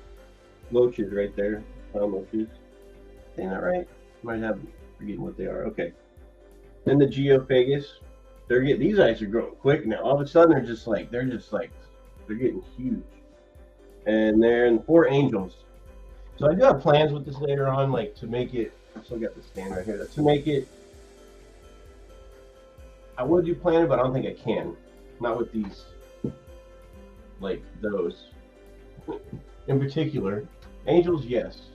Loaches right there. Loaches. Saying that right? Might have forgetting what they are. Okay. Then the Geophagus. These eyes are growing quick now. All of a sudden they're getting huge. And they're the 4 Angels. So I do have plans with this later on, like to make it. I still got the stand right here. To make it, I would do planted, but I don't think I can. Not with these, like those. In particular, Angels, yes.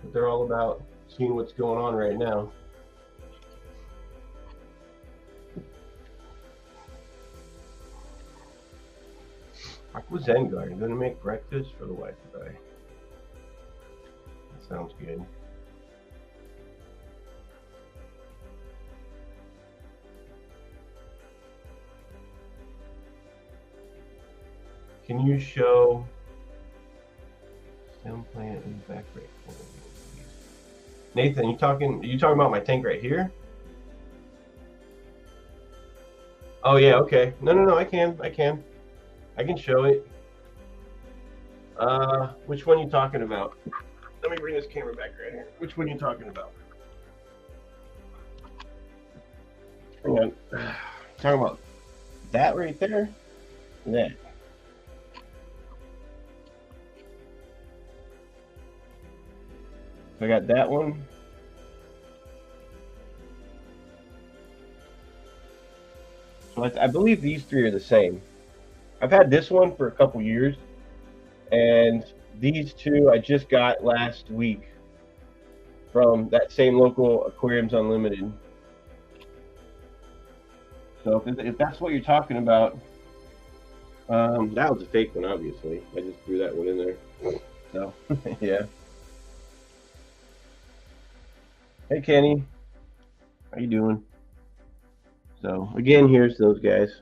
But they're all about seeing what's going on right now. Aqua Zengar, you're gonna make breakfast for the wife and I. That sounds good. Can you show stem plant in the back right corner? Nathan, you talking about my tank right here? Oh yeah, okay. No, I can show it. Which one are you talking about? Let me bring this camera back right here. Which one are you talking about? Hang on. Talking about that right there? That. I got that one. So I believe these three are the same. I've had this one for a couple years, and these two I just got last week from that same local Aquariums Unlimited. So if that's what you're talking about, that was a fake one, obviously. I just threw that one in there. So, yeah. Hey, Kenny. How you doing? So, again, here's those guys.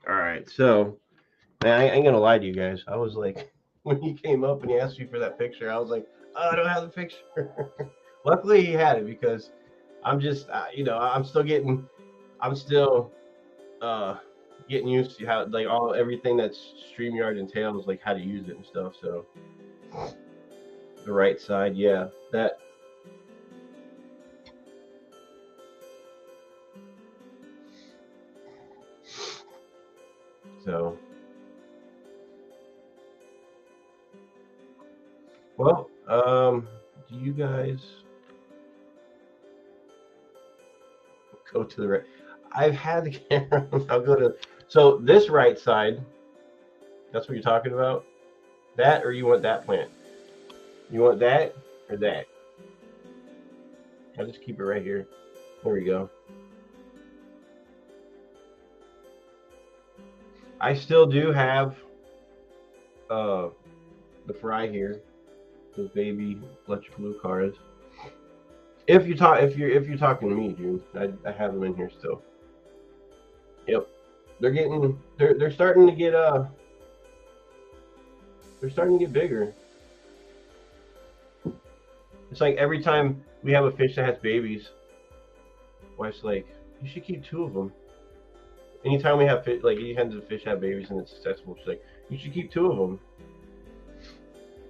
All right, so man, I ain't gonna lie to you guys. I was like, when he came up and he asked me for that picture, I was like, oh, I don't have the picture. Luckily, he had it because I'm just, I'm still getting used to how like everything that's StreamYard entails, like how to use it and stuff. So the right side, yeah, that. So, well, do you guys go to the right? I've had the camera. I'll go to. So this right side. That's what you're talking about. That, or you want that plant? You want that or that? I'll just keep it right here. There we go. I still do have the fry here, those baby Electric Blue cars. If you're talking to me, June, I have them in here still. Yep, they're starting to get bigger. It's like every time we have a fish that has babies, wife's like, you should keep 2 of them. Anytime we have fish, like anytime the fish have babies and it's successful, she's like, you should keep 2 of them.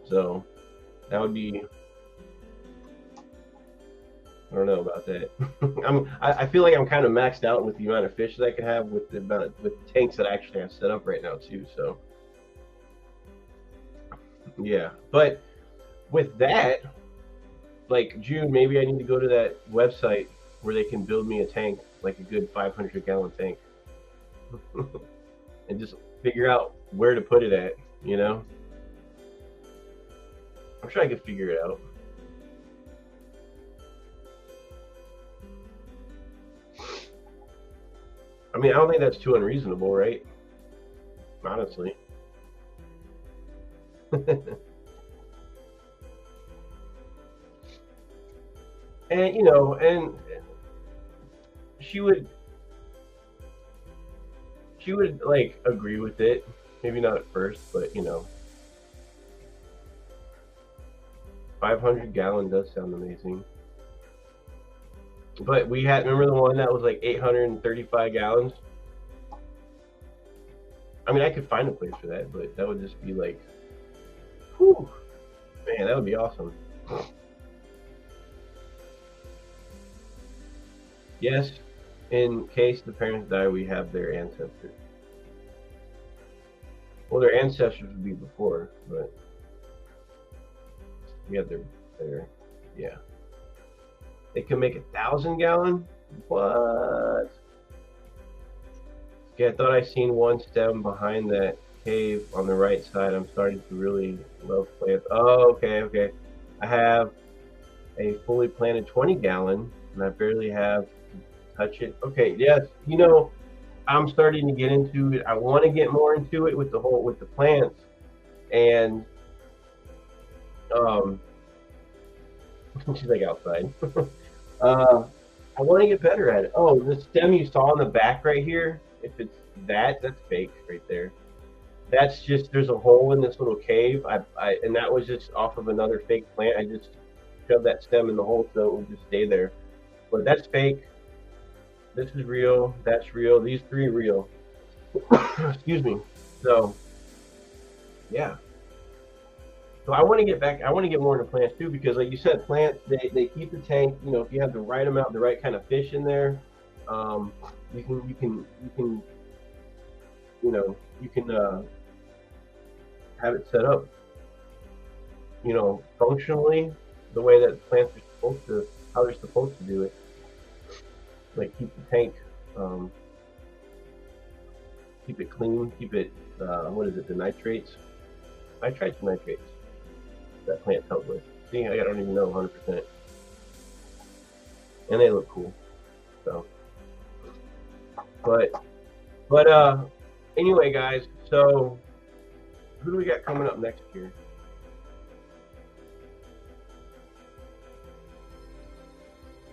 So that would be, I don't know about that. I feel like I'm kind of maxed out with the amount of fish that I can have with the tanks that I actually have set up right now too. So yeah, but with that, like June, maybe I need to go to that website where they can build me a tank, like a good 500-gallon tank, and just figure out where to put it at. You know, I'm sure I could figure it out. I mean, I don't think that's too unreasonable, right? Honestly. And you know, and she would like agree with it. Maybe not at first, but you know, 500-gallon does sound amazing. But we had, remember the one that was like 835 gallons? I mean, I could find a place for that, but that would just be like, whew, man, that would be awesome. Yes, in case the parents die, we have their ancestors. Well, their ancestors would be before, but we have their, yeah. They can make 1,000-gallon? What? Yeah, I thought I seen one stem behind that cave on the right side. I'm starting to really love plants. Oh, okay, okay. I have a fully planted 20-gallon, and I barely have to touch it. Okay, yes. You know, I'm starting to get into it. I want to get more into it with the plants, and um, she's like outside. I want to get better at it. Oh, the stem you saw in the back right here. If it's that's fake right there. That's just there's a hole in this little cave. And that was just off of another fake plant. I just shoved that stem in the hole so it would just stay there. But that's fake. This is real. That's real. These three are real. Excuse me. So, yeah. So I want to get back. I want to get more into plants too because, like you said, plants they keep the tank. You know, if you have the right amount, the right kind of fish in there, you can have it set up. You know, functionally, the way that plants are supposed to, how they're supposed to do it. Like keep the tank, keep it clean, keep it. What is it? The nitrates. I tried some nitrates that plant help with. See, I don't even know 100%, and they look cool. So, but anyway, guys. So, who do we got coming up next here?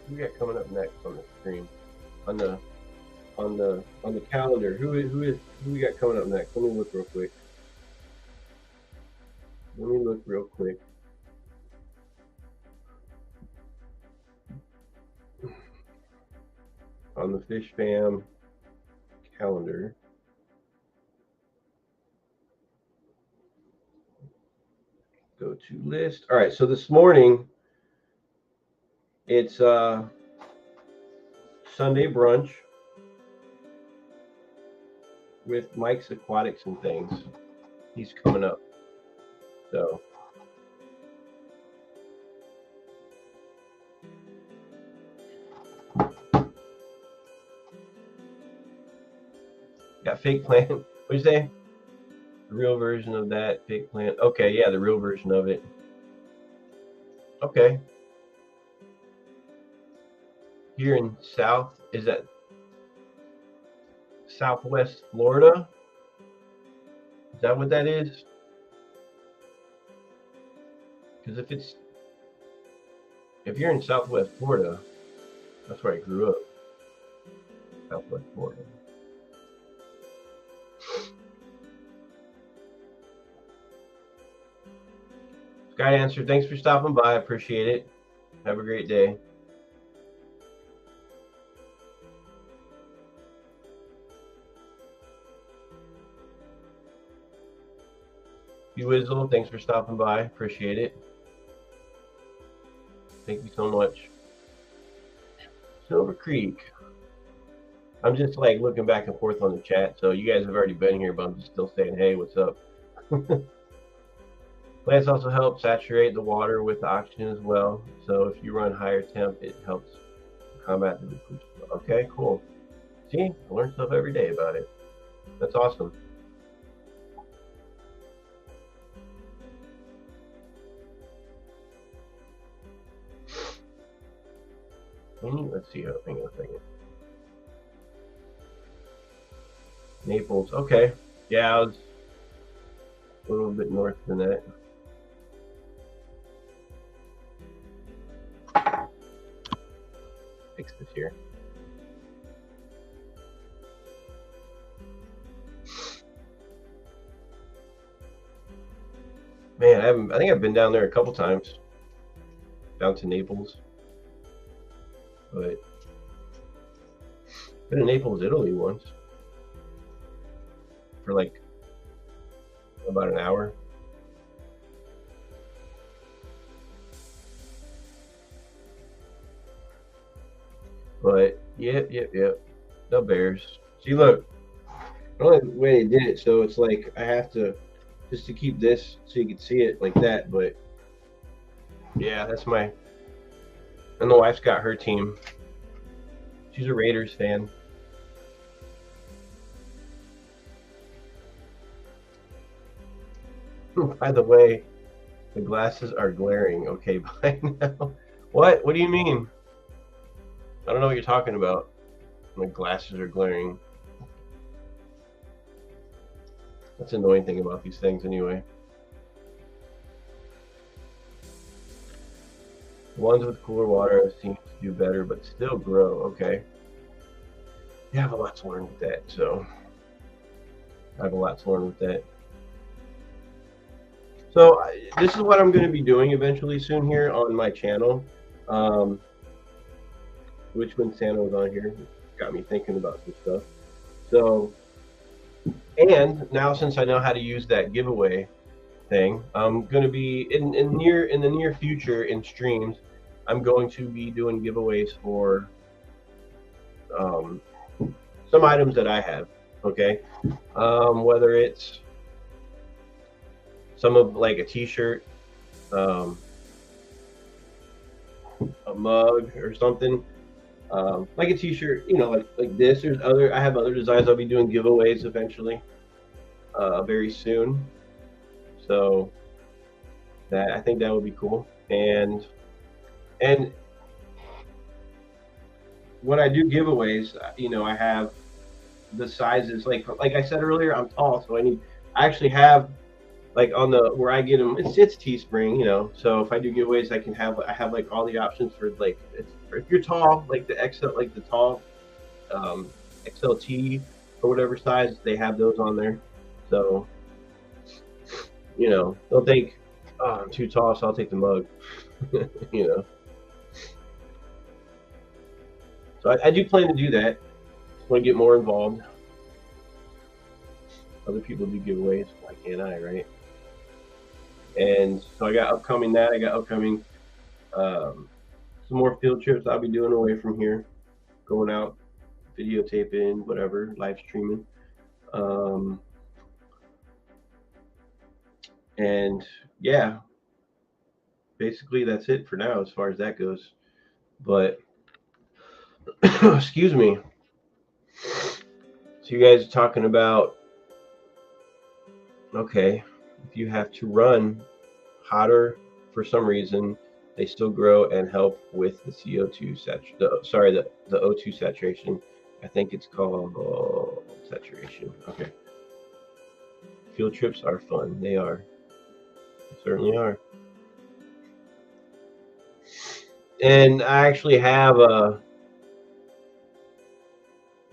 Who we got coming up next on the stream, on the calendar? Who we got coming up next? Let me look real quick. On the Fish Fam calendar. Go to list. All right, so this morning it's Sunday brunch with Mike's Aquatics and Things. He's coming up. So got fake plant. What'd you say? The real version of that fake plant. Okay, yeah, the real version of it. Okay. Here in is that Southwest Florida? Is that what that is? Because if you're in Southwest Florida, that's where I grew up. Southwest Florida. Sky Answer, thanks for stopping by. I appreciate it. Have a great day. You Wizzle, thanks for stopping by. Appreciate it. Thank you so much. Silver Creek. I'm just like looking back and forth on the chat. So you guys have already been here, but I'm just still saying, hey, what's up? Plants also help saturate the water with oxygen as well. So if you run higher temp, it helps combat the depletion. Okay, cool. See, I learn stuff every day about it. That's awesome. Let's see. Hang on a second. Naples. Okay. Yeah, a little bit north than that. Fix this here. Man, I think I've been down there a couple times. Down to Naples. But been to Naples, Italy once. For like about an hour. But yep. The Bears. See, look, the only way they did it, so it's like I have to just to keep this so you can see it like that. But yeah, that's my. And the wife's got her team. She's a Raiders fan. By the way, the glasses are glaring. Okay, by now. What? What do you mean? I don't know what you're talking about. My glasses are glaring. That's the annoying thing about these things anyway. Ones with cooler water seem to do better, but still grow. Okay. You have a lot to learn with that, so I have a lot to learn with that. So this is what I'm going to be doing eventually soon here on my channel. Which when Santa was on here, got me thinking about some stuff. So, and now since I know how to use that giveaway thing, I'm going to be in the near future in streams. I'm going to be doing giveaways for some items that I have. Okay, whether it's some of like a T-shirt, a mug or something, like a T-shirt, you know, like this. I have other designs. I'll be doing giveaways eventually, very soon. So that I think that would be cool. And when I do giveaways, you know, I have the sizes. Like I said earlier, I'm tall, so I actually have. Like on the where I get them, it's Teespring, you know. So if I do giveaways, I have like all the options for like if you're tall, like the XL, like the tall XLT or whatever size, they have those on there. So you know, they'll think, oh, I'm too tall, so I'll take the mug. You know. So I do plan to do that. I want to get more involved. Other people do giveaways. Why can't I, right? And so I got upcoming some more field trips I'll be doing away from here, going out, videotaping, whatever, live streaming. And yeah, basically that's it for now as far as that goes. But excuse me. So you guys are talking about, okay, if you have to run hotter for some reason, they still grow and help with the CO2 the O2 saturation. I think it's called saturation. Okay. Field trips are fun. They are. They certainly are. And I actually have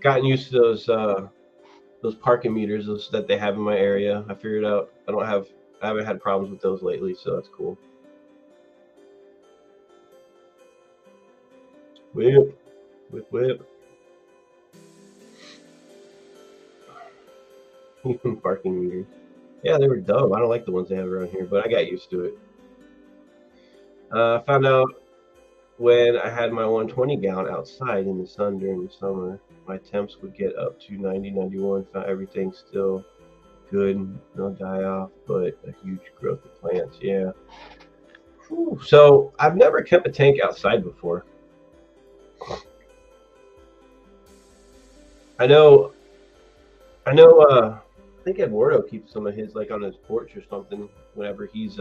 gotten used to those parking meters that they have in my area. I figured out I haven't had problems with those lately, so that's cool. Whip. Even parking meters. Yeah, they were dumb. I don't like the ones they have around here, but I got used to it. I found out when I had my 120 gallon outside in the sun during the summer, my temps would get up to 90, 91. Found everything still good, no die off, but a huge growth of plants. Yeah. Whew. So I've never kept a tank outside before. I know. I think Eduardo keeps some of his like on his porch or something whenever he's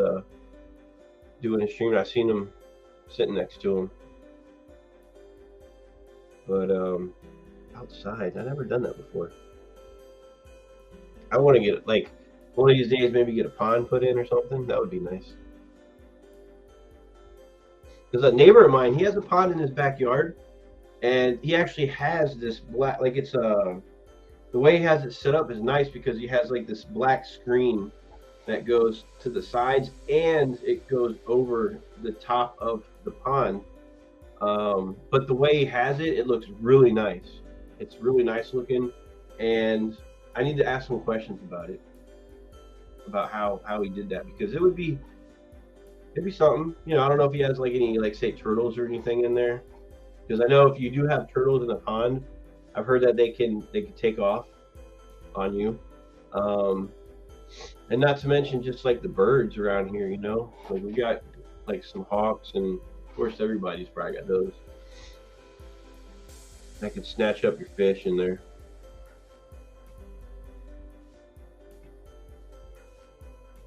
doing a stream. I've seen him sitting next to him. But outside, I've never done that before. I want to get like One of these days, maybe get a pond put in or something. That would be nice. Because a neighbor of mine, he has a pond in his backyard, and he actually has this black, like it's the way he has it set up is nice because he has like this black screen that goes to the sides and it goes over the top of the pond. But the way he has it, it looks really nice. It's really nice looking, and I need to ask some questions about it, about how he did that because it'd be something. You know, I don't know if he has like any like say turtles or anything in there because I know if you do have turtles in the pond, I've heard that they can take off on you. Um, and not to mention just like the birds around here, you know, like we got like some hawks and of course everybody's probably got those. That could snatch up your fish in there.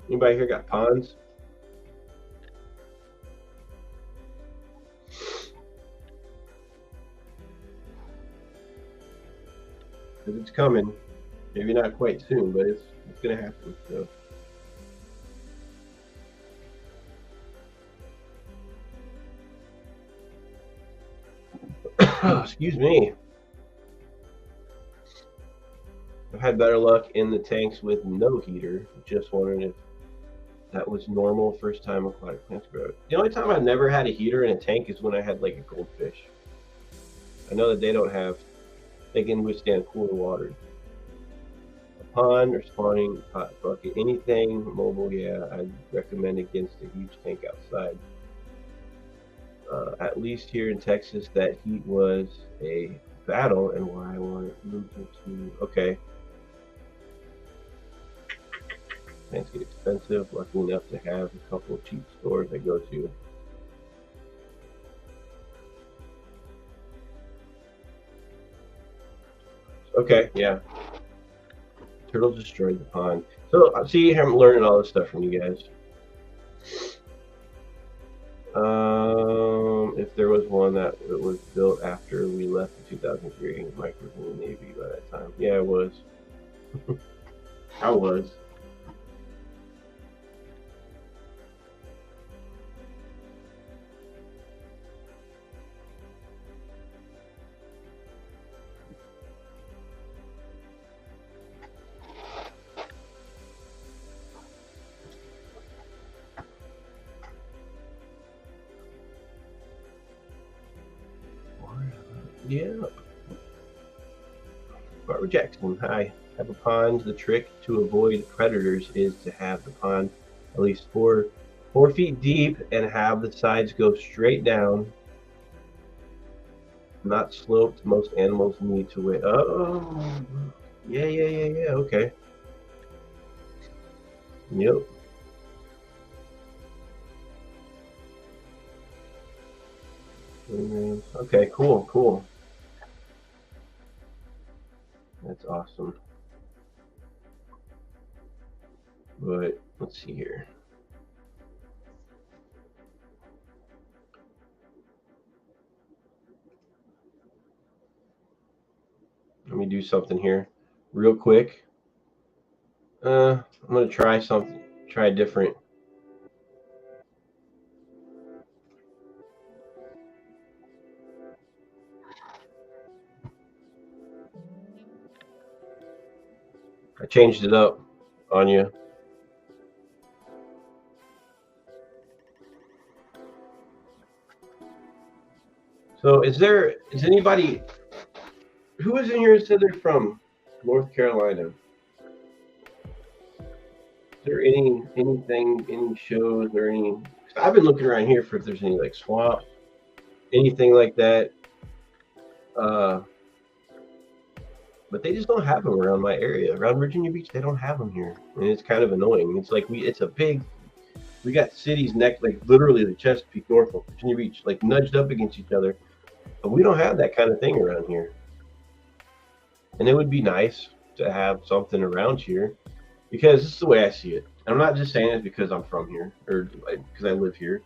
Anybody here got ponds? Because it's coming. Maybe not quite soon, but it's gonna happen. So. Excuse me. I've had better luck in the tanks with no heater. Just wondering if that was normal first time aquatic plants grow. The only time I've never had a heater in a tank is when I had like a goldfish. I know that they can withstand cooler water. A pond or spawning pot bucket, anything mobile, yeah, I'd recommend against a huge tank outside. At least here in Texas, that heat was a battle, and why I wanted moved into. Okay. Plants get expensive. Lucky enough to have a couple of cheap stores I go to. Okay, yeah. Turtles destroyed the pond. So, see, I'm learning all this stuff from you guys. If there was one that was built after we left in 2003, Mike was in the Navy by that time. Yeah, it was. I was. Yeah. Barbara Jackson, hi. Have a pond. The trick to avoid predators is to have the pond at least 4 feet deep and have the sides go straight down, not sloped. Most animals need to wait. Oh, yeah. Okay. Yep. Okay, cool. That's awesome. But let's see here. Let me do something here real quick. I'm gonna try something, try different. I changed it up on you. So is anybody who is in here said they're from North Carolina? Is there any shows or any? I've been looking around here for if there's any like swamps, anything like that. But they just don't have them around my area. Around Virginia Beach, they don't have them here, and it's kind of annoying. It's like we got cities next, like literally the Chesapeake, Norfolk, Virginia Beach, like nudged up against each other, but we don't have that kind of thing around here. And it would be nice to have something around here, because this is the way I see it. I'm not just saying it because I'm from here or because I live here,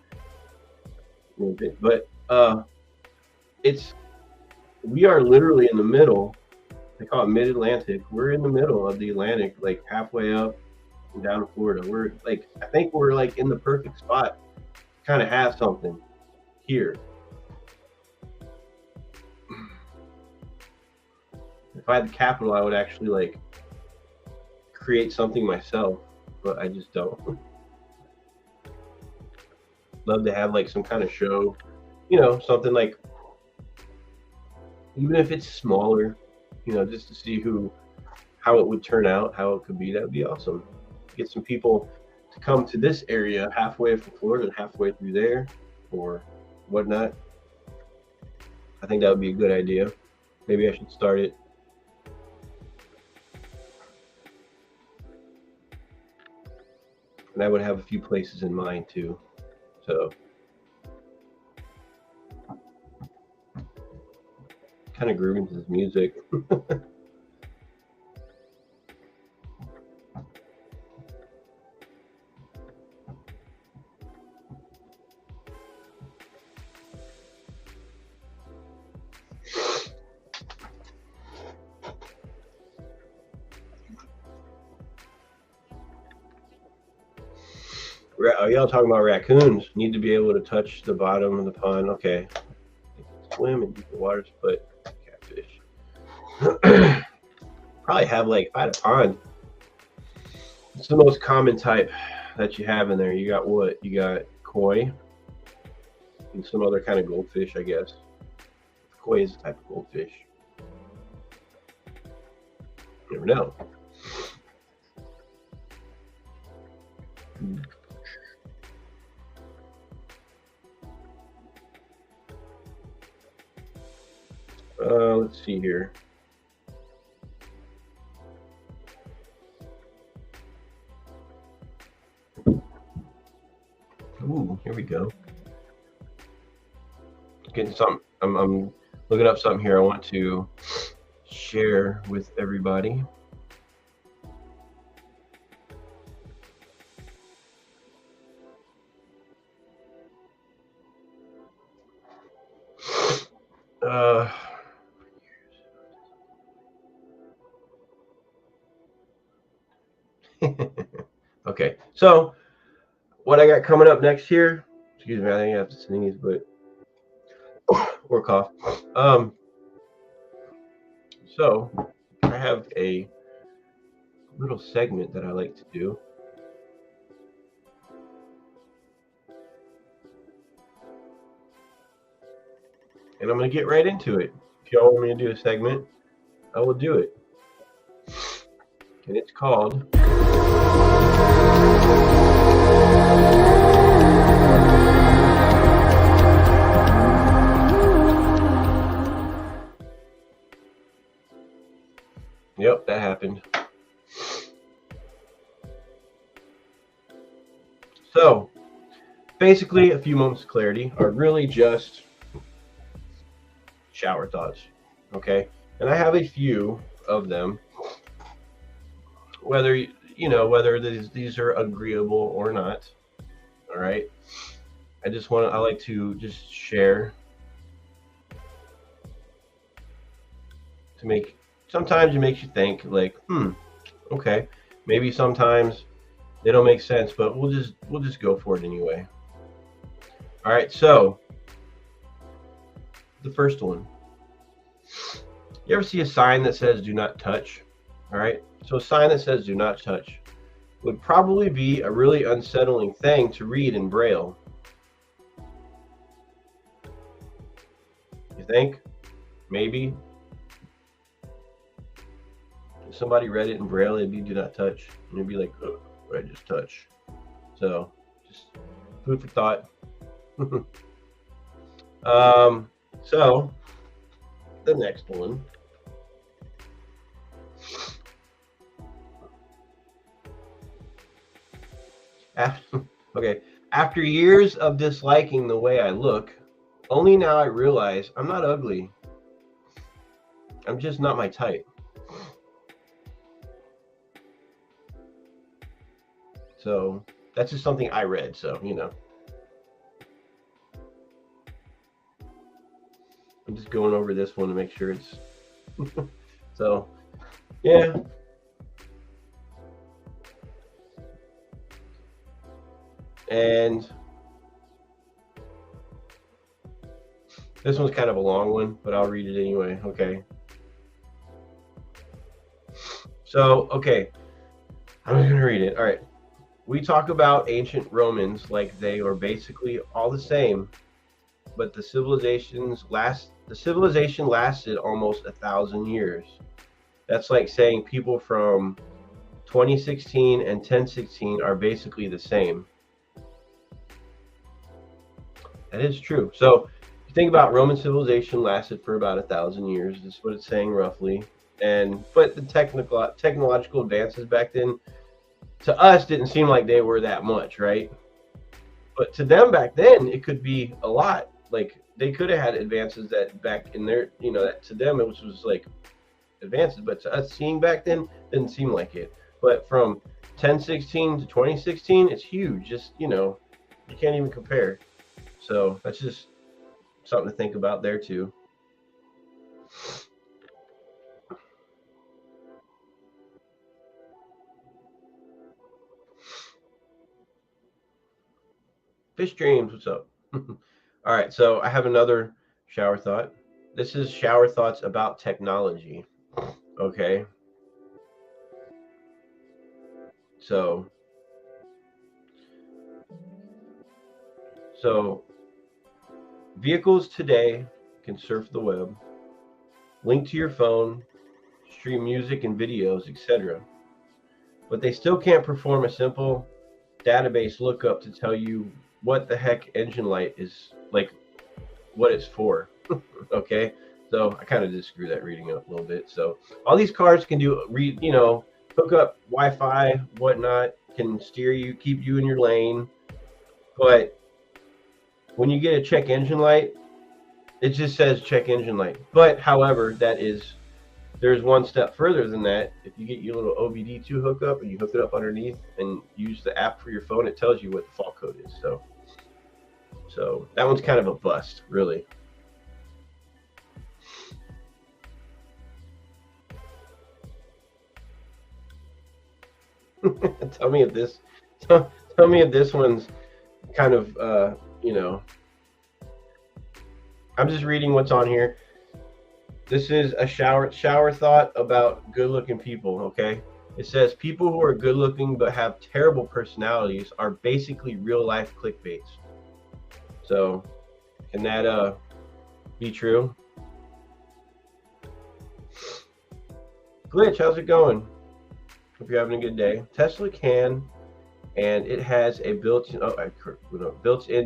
but we are literally in the middle. They call it mid-Atlantic. We're in the middle of the Atlantic, like halfway up. down in Florida. We're like, I think we're like in the perfect spot to kind of have something here. If I had the capital, I would actually like create something myself, but I just don't. Love to have like some kind of show, something like, even if it's smaller, just to see how it would turn out, how it could be. That would be awesome. Get some people to come to this area halfway from Florida and halfway through there or whatnot. I think that would be a good idea. Maybe I should start it. And I would have a few places in mind too. So kind of grooving to this music. Y'all talking about raccoons? Need to be able to touch the bottom of the pond. Okay. Swim in deep waters, but catfish. Probably have like, if I had a pond, it's the most common type that you have in there. You got what? You got koi and some other kind of goldfish, I guess. Koi is a type of goldfish. You never know. Let's see here. Ooh, here we go. Getting something. I'm looking up something here I want to share with everybody. Okay, so what I got coming up next here, excuse me, I think I have to sneeze, but or cough. So I have a little segment that I like to do. And I'm going to get right into it. If y'all want me to do a segment, I will do it. And it's called Yep, that happened. So, basically, a few moments of clarity are really just shower thoughts, okay? And I have a few of them, whether these are agreeable or not. All right, I like to just share to make. Sometimes it makes you think, like, okay, maybe sometimes they don't make sense, but we'll just go for it anyway. All right, so the first one. You ever see a sign that says "Do not touch"? All right, so a sign that says "Do not touch" would probably be a really unsettling thing to read in Braille. You think? Maybe. If somebody read it in Braille, it'd be "Do not touch," and you'd be like, "Oh, I just touch." So, just food for thought. So the next one. After years of disliking the way I look, only now I realize I'm not ugly. I'm just not my type. So that's just something I read, so I'm just going over this one to make sure it's so yeah. And this one's kind of a long one, but I'll read it anyway. Okay. So, okay. I'm just going to read it. All right. We talk about ancient Romans like they are basically all the same, but the civilization lasted almost 1,000 years. That's like saying people from 2016 and 1016 are basically the same. That is true. So you think about Roman civilization lasted for about 1,000 years. That's what it's saying roughly. But the technological advances back then to us didn't seem like they were that much, right? But to them back then, it could be a lot. Like they could have had advances that back in their, that to them it was like advances, but to us seeing back then didn't seem like it. But from 1016 to 2016, it's huge. Just you can't even compare. So that's just something to think about there too. Fish Dreams, what's up? All right, so I have another shower thought. This is shower thoughts about technology. Okay. So vehicles today can surf the web, link to your phone, stream music and videos, etc. But they still can't perform a simple database lookup to tell you what the heck engine light is, like what it's for. Okay, so I kind of just screwed that reading up a little bit. So all these cars can do hook up Wi-Fi, whatnot, can steer you, keep you in your lane. But when you get a check engine light, it just says check engine light. But however, there's one step further than that. If you get your little OBD2 hookup and you hook it up underneath and use the app for your phone, it tells you what the fault code is. So that one's kind of a bust, really. tell me if this one's kind of I'm just reading what's on here. This is a shower thought about good-looking people. Okay, it says people who are good-looking but have terrible personalities are basically real-life clickbaits. So, can that be true? Glitch, how's it going? Hope you're having a good day. Tesla can, and it has a built-in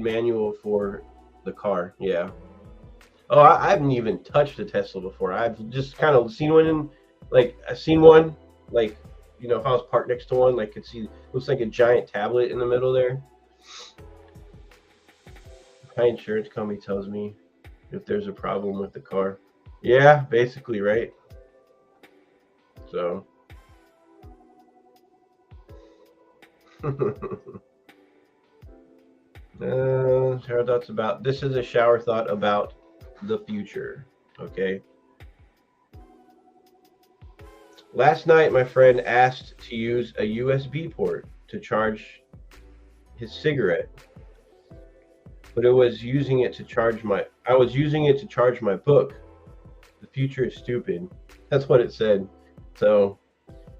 manual for the car. Yeah. Oh, I haven't even touched a Tesla before. I've just kind of seen one like if I was parked next to one, like could see, looks like a giant tablet in the middle there. My insurance company tells me if there's a problem with the car. Yeah, basically, right? So this is a shower thought about the future. Okay. Last night, my friend asked to use a USB port to charge his cigarette, but I was using it to charge my book. The future is stupid. That's what it said. So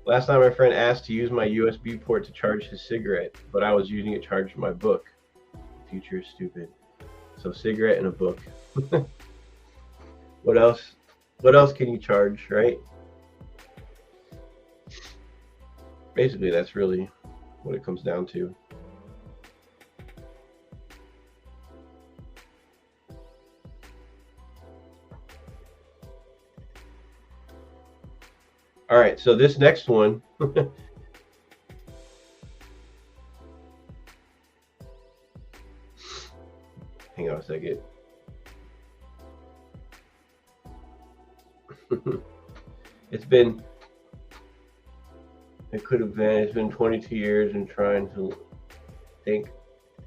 last night, my friend asked to use my USB port to charge his cigarette, but I was using it to charge my book. The future is stupid. So cigarette and a book. What else? What else can you charge, right? Basically, that's really what it comes down to. All right, so this next one. Hang on a second. It's been 22 years and trying to think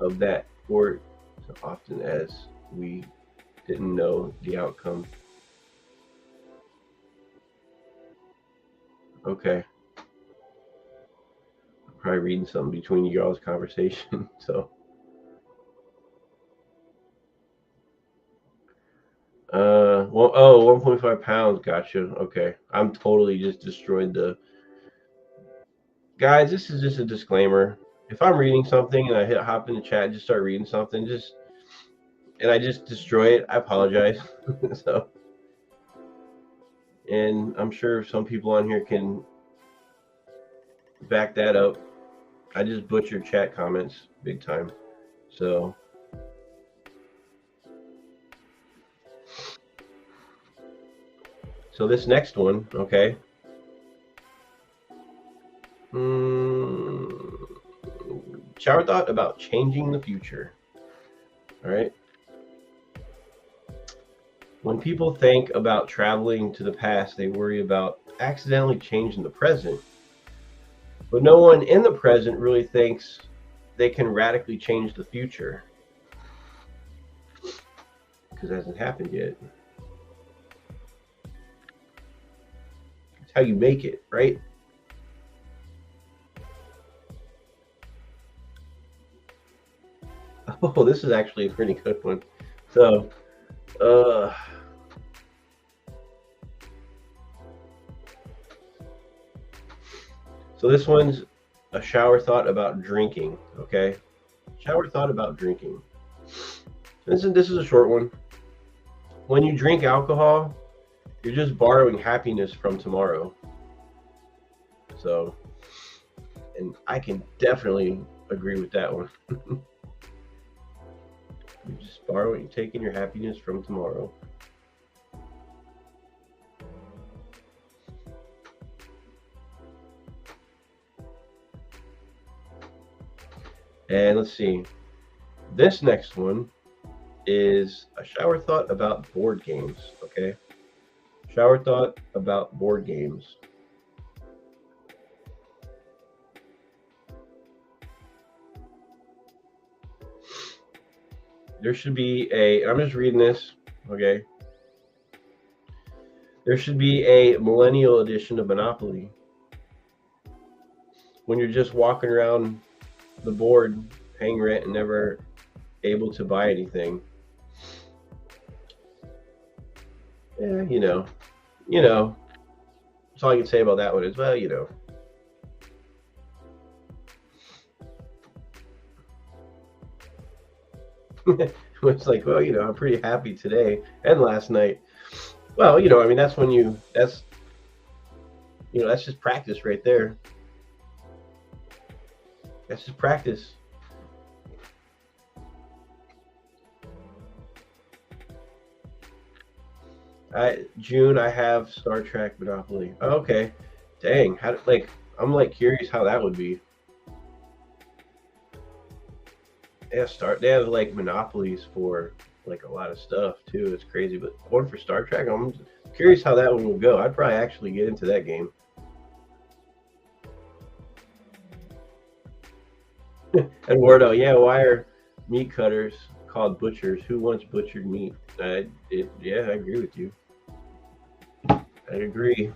of that sport so often as we didn't know the outcome. Okay. I'm probably reading something between you all's conversation. So Well, oh, 1.5 pounds. Gotcha. Okay. I'm totally just destroyed the guys. This is just a disclaimer. If I'm reading something and I hop in the chat and just start reading something, and I just destroy it, I apologize. So, and I'm sure some people on here can back that up. I just butchered chat comments big time. So this next one, okay. Shower thought about changing the future. All right. When people think about traveling to the past, they worry about accidentally changing the present. But no one in the present really thinks they can radically change the future, because it hasn't happened yet. It's how you make it, right? Oh, this is actually a pretty good one. So, so this one's a shower thought about drinking. Okay, shower thought about drinking. This is a short one. When you drink alcohol, you're just borrowing happiness from tomorrow. So, and I can definitely agree with that one. You're just borrowing, taking your happiness from tomorrow. And let's see. This next one is a shower thought about board games. Okay. Shower thought about board games. There should be I'm just reading this, okay? There should be a millennial edition of Monopoly. When you're just walking around the board, paying rent and never able to buy anything. Yeah, you know. That's all I can say about that one is, well, It's like, well, I'm pretty happy today and last night. Well, I mean, that's when that's just practice right there. That's just practice. June, I have Star Trek Monopoly. Oh, okay. Dang. I'm curious how that would be. They have like monopolies for like a lot of stuff too. It's crazy, but one for Star Trek, I'm curious how that one will go. I'd probably actually get into that game. Eduardo, yeah, why are meat cutters called butchers? Who wants butchered meat? Yeah, I agree with you. I agree.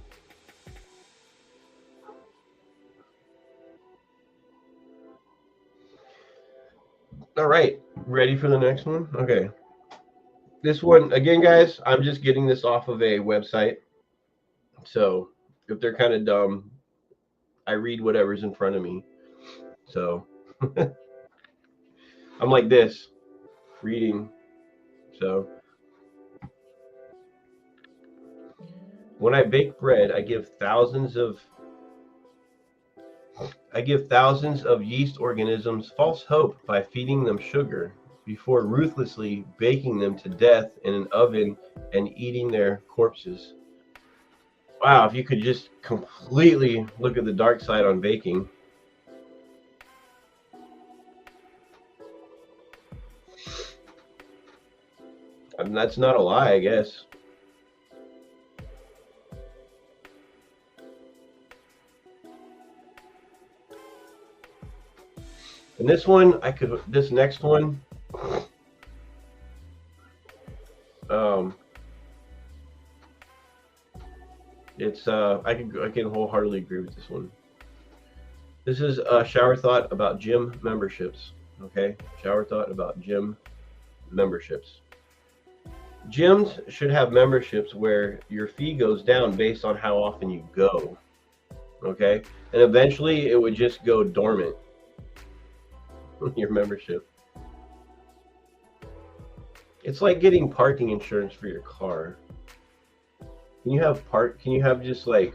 All right, ready for the next one? Okay. This one, again, guys, I'm just getting this off of a website. So if they're kind of dumb, I read whatever's in front of me. So I'm like this, reading. So when I bake bread, I give thousands of yeast organisms false hope by feeding them sugar before ruthlessly baking them to death in an oven and eating their corpses. Wow, if you could just completely look at the dark side on baking. I mean, that's not a lie, I guess. And this one, this next one, it's I can wholeheartedly agree with this one. This is a shower thought about gym memberships. Okay, shower thought about gym memberships. Gyms should have memberships where your fee goes down based on how often you go. Okay, and eventually it would just go dormant. Your membership. It's like getting parking insurance for your car. Can you have just like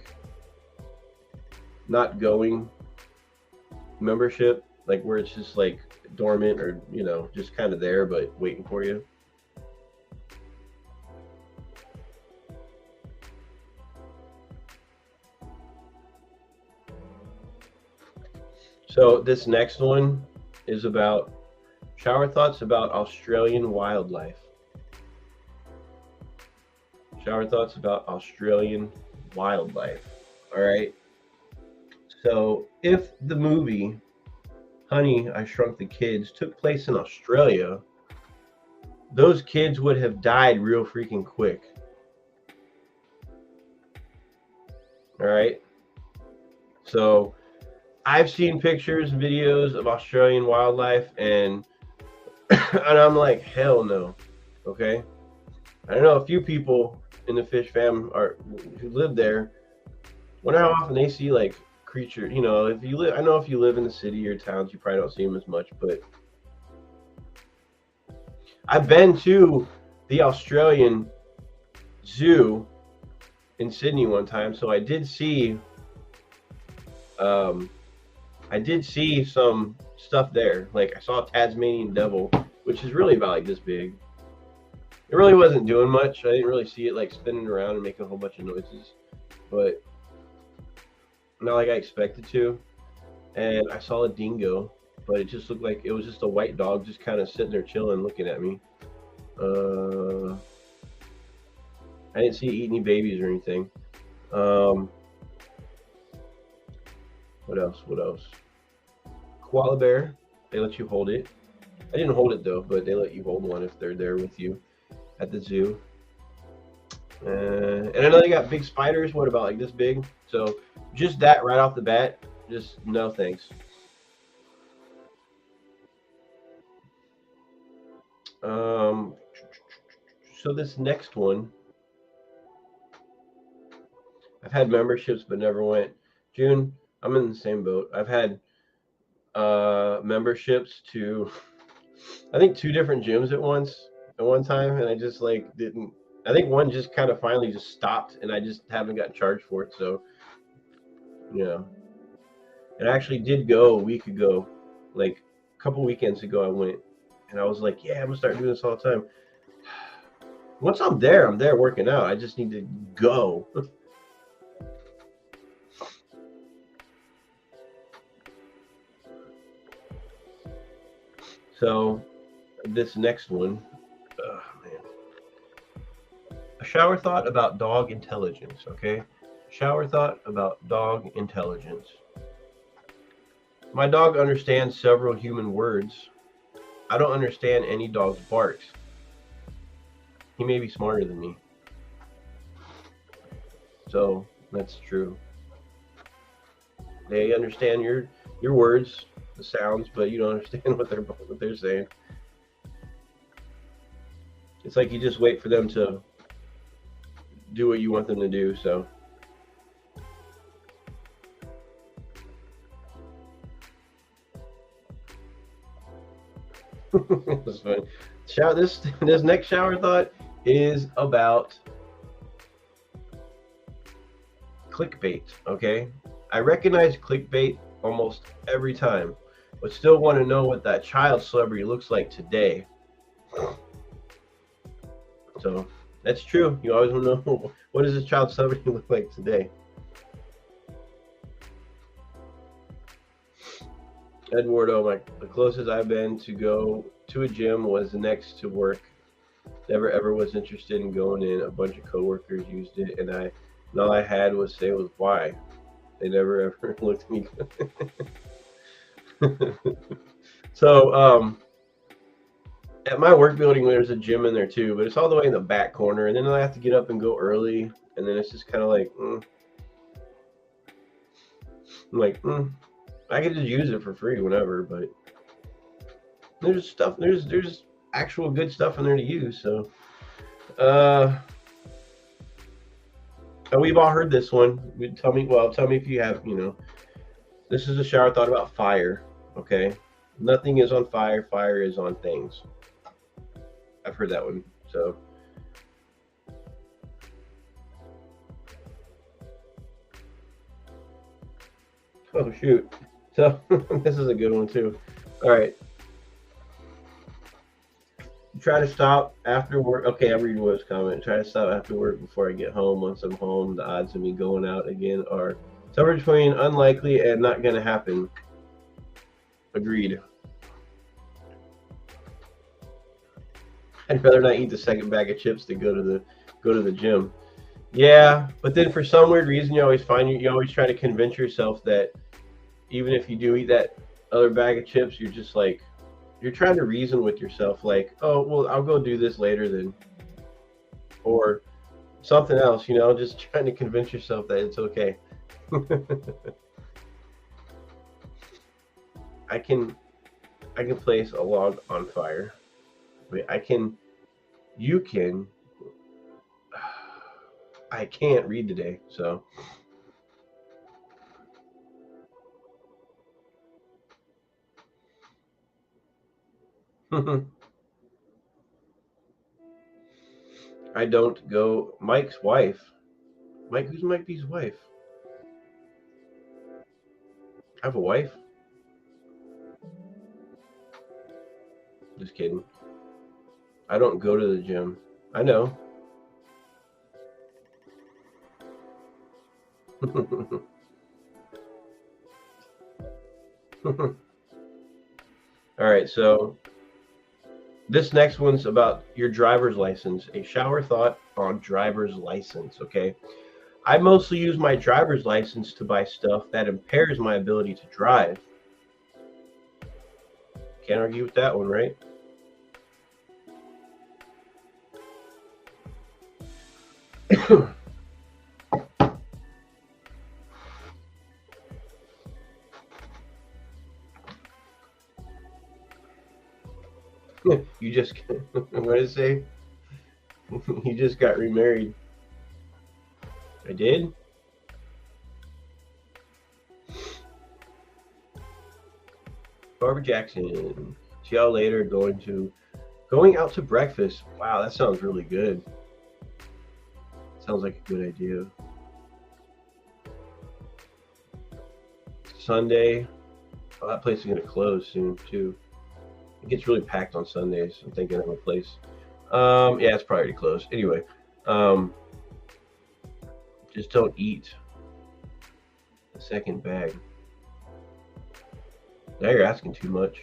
not going membership, like where it's just like dormant, or just kind of there but waiting for you? So this next one is about shower thoughts about Australian wildlife. Shower thoughts about Australian wildlife. All right. So if the movie Honey, I Shrunk the Kids took place in Australia, those kids would have died real freaking quick. All right. So I've seen pictures, videos of Australian wildlife, and and I'm like, hell no. Okay. I don't know, a few people in the fish fam who live there. Wonder how often they see like creatures. If you live, I know if you live in the city or towns, you probably don't see them as much. But I've been to the Australian Zoo in Sydney one time, so I did see some stuff there. Like I saw a Tasmanian devil, which is really about like this big. It really wasn't doing much. I didn't really see it like spinning around and making a whole bunch of noises, but not like I expected to. And I saw a dingo, but it just looked like it was just a white dog just kind of sitting there chilling, looking at me. I didn't see it eat any babies or anything. What else? Koala bear. They let you hold it. I didn't hold it though, but they let you hold one if they're there with you at the zoo. And I know they got big spiders. What about like this big? So just that right off the bat, just no thanks. So this next one, I've had memberships but never went. June, I'm in the same boat. I've had memberships to, I think, 2 different gyms at one time, and I just like didn't. I think one just kind of finally just stopped, and I just haven't gotten charged for it. So, and I actually did go a week ago, like a couple weekends ago. I went, and I was like, yeah, I'm gonna start doing this all the time. Once I'm there working out. I just need to go. So this next one, oh man. A shower thought about dog intelligence, okay? Shower thought about dog intelligence. My dog understands several human words. I don't understand any dog's barks. He may be smarter than me. So that's true. They understand your words, the sounds, but you don't understand what they're saying. It's like you just wait for them to do what you want them to do. So it's funny. This next shower thought is about clickbait. Okay, I recognize clickbait almost every time, but still want to know what that child celebrity looks like today. So that's true. You always want to know, what does this child celebrity look like today? Eduardo, the closest I've been to go to a gym was next to work. Never ever was interested in going in. A bunch of coworkers used it, and all I had was say was why. They never ever looked at me. So at my work building, there's a gym in there too, but it's all the way in the back corner, and then I have to get up and go early, and then it's just kind of like, I'm like, I could just use it for free whenever, but there's actual good stuff in there to use. So Uh, we've all heard this one. Tell me. Well, tell me if you have. This is a shower thought about fire. Okay, nothing is on fire. Fire is on things. I've heard that one. So. Oh shoot. So this is a good one too. All right. Try to stop after work. Okay, I'm reading Will's comment. Try to stop after work before I get home. Once I'm home, the odds of me going out again are somewhere between unlikely and not going to happen. Agreed. I'd rather not eat the second bag of chips to go to the gym. Yeah, but then for some weird reason, you always try to convince yourself that even if you do eat that other bag of chips, you're just like, you're trying to reason with yourself, like, oh, well, I'll go do this later then, or something else, just trying to convince yourself that it's okay. I can place a log on fire. Wait, you can. I can't read today, so. I don't go. Mike's wife. Mike, who's Mike B's wife? I have a wife. Just kidding. I don't go to the gym. I know. All right, so this next one's about your driver's license. A shower thought on driver's license, okay? I mostly use my driver's license to buy stuff that impairs my ability to drive. Can't argue with that one, right? You just, what did it say? You just got remarried. I did? Barbara Jackson. See y'all later. Going out to breakfast. Wow, that sounds really good. Sounds like a good idea. Sunday. Oh, that place is going to close soon, too. It gets really packed on Sundays. I'm thinking of a place. Yeah, it's probably already closed. Anyway, just don't eat the second bag. Now you're asking too much.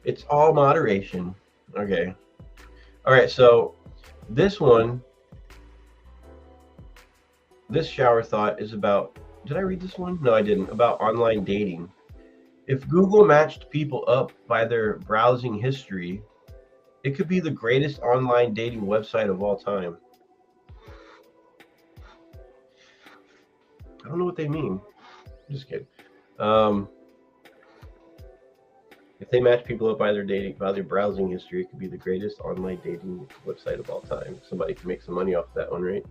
It's all moderation. Okay. All right, so this shower thought is about, did I read this one? No, I didn't. About online dating. If Google matched people up by their browsing history, it could be the greatest online dating website of all time. I don't know what they mean. I'm just kidding. If they match people up by their browsing history, it could be the greatest online dating website of all time. Somebody can make some money off that one, right?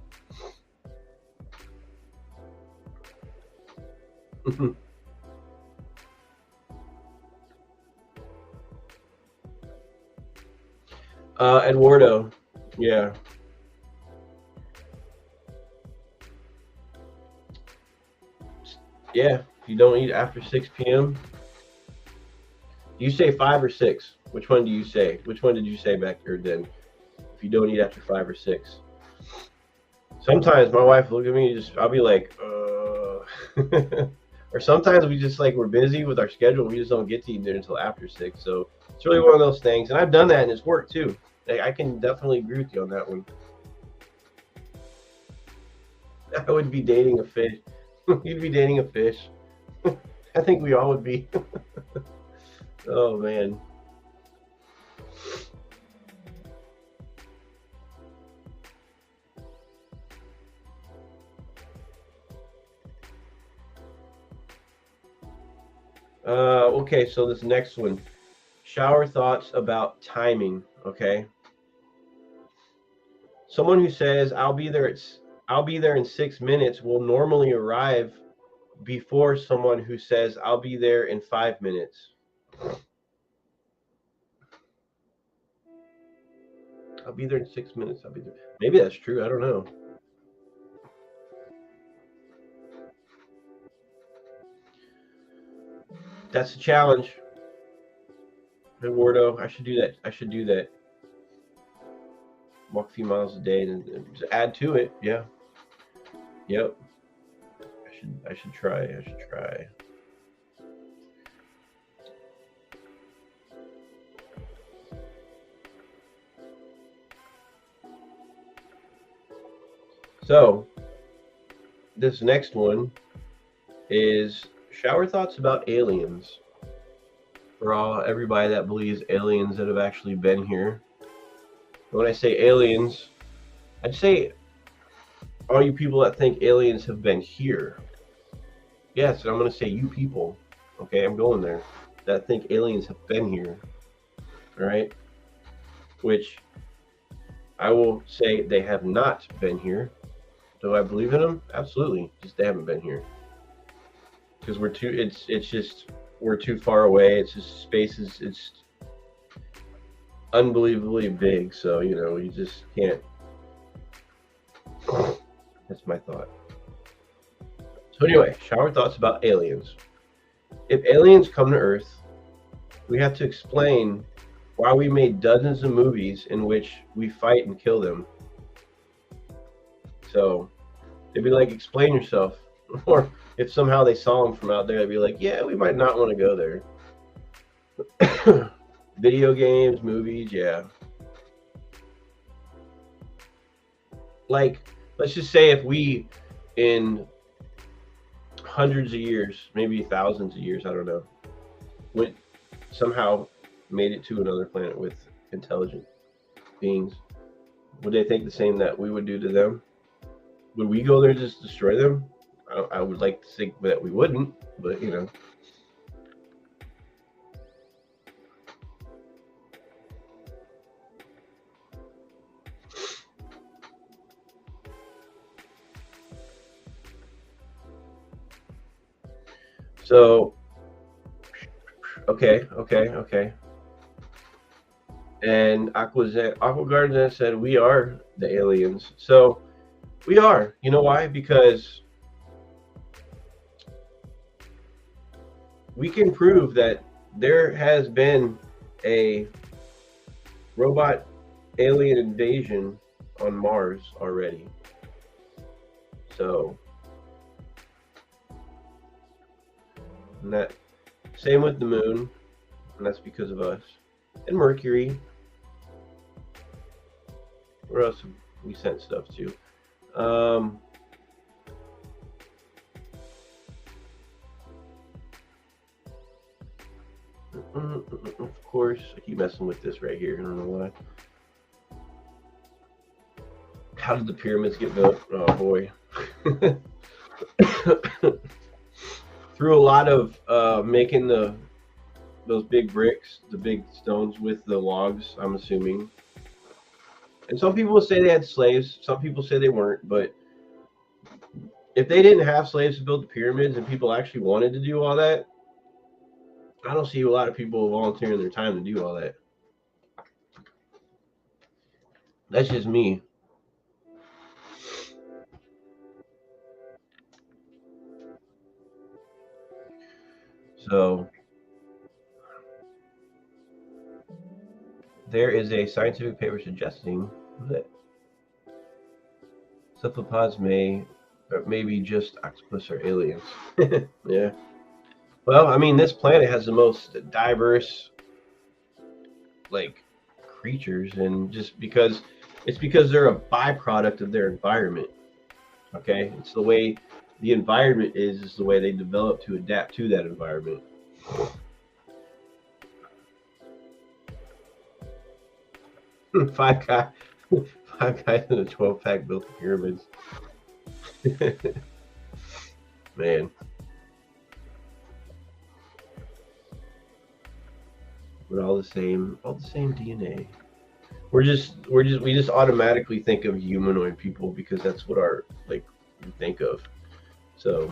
Eduardo, yeah. Yeah, if you don't eat after 6 p.m. Do you say 5 or 6? Which one do you say? Which one did you say back there then? If you don't eat after 5 or 6. Sometimes my wife will look at me, I'll be like, or sometimes we're busy with our schedule. We just don't get to eat dinner until after 6. So it's really one of those things. And I've done that and it's worked too. I can definitely agree with you on that one. I would be dating a fish. You'd be dating a fish. I think we all would be. Oh, man. Okay, so this next one. shower thoughts about timing. Okay. Someone who says I'll be there in 6 minutes will normally arrive before someone who says I'll be there in 5 minutes. I'll be there in 6 minutes. I'll be there. Maybe that's true. I don't know. That's a challenge. Eduardo, I should do that. I should do that. Walk a few miles a day and just add to it. Yeah. Yep. I should try. I should try. So, this next one is shower thoughts about aliens. For everybody that believes aliens that have actually been here. When I say aliens, I'd say all you people that think aliens have been here. Yes, and I'm going to say you people. Okay, I'm going there. That think aliens have been here. All right? Which I will say they have not been here. Do I believe in them? Absolutely. Just they haven't been here. Because we're too, it's just, we're too far away. It's just space it's unbelievably big. So, you know, you just can't. That's my thought. So anyway, shower thoughts about aliens. If aliens come to Earth, we have to explain why we made dozens of movies in which we fight and kill them. So they'd be like, explain yourself. Or if somehow they saw them from out there, they'd be like, yeah, we might not want to go there. Video games, movies, yeah. Like, let's just say if we, in hundreds of years, maybe thousands of years, I don't know, went somehow made it to another planet with intelligent beings, would they think the same that we would do to them? Would we go there to just destroy them? I would like to think that we wouldn't, but you know. So, okay. And Aquagarden said, we are the aliens. So, we are. You know why? Because we can prove that there has been a robot alien invasion on Mars already. So, and that same with the moon, and that's because of us. And Mercury. Where else have we sent stuff to? Of course, I keep messing with this right here. I don't know why. How did the pyramids get built? Oh boy. Through a lot of making those big bricks, the big stones with the logs, I'm assuming. And some people say they had slaves. Some people say they weren't. But if they didn't have slaves to build the pyramids and people actually wanted to do all that, I don't see a lot of people volunteering their time to do all that. That's just me. So there is a scientific paper suggesting that cephalopods may be just octopus or aliens. Yeah. Well, I mean, this planet has the most diverse, like, creatures, and just because they're a byproduct of their environment. Okay, it's the way the environment is the way they develop to adapt to that environment. Five guys in a 12-pack built the pyramids. Man. We're all the same DNA. We just automatically think of humanoid people because that's what our we think of. So,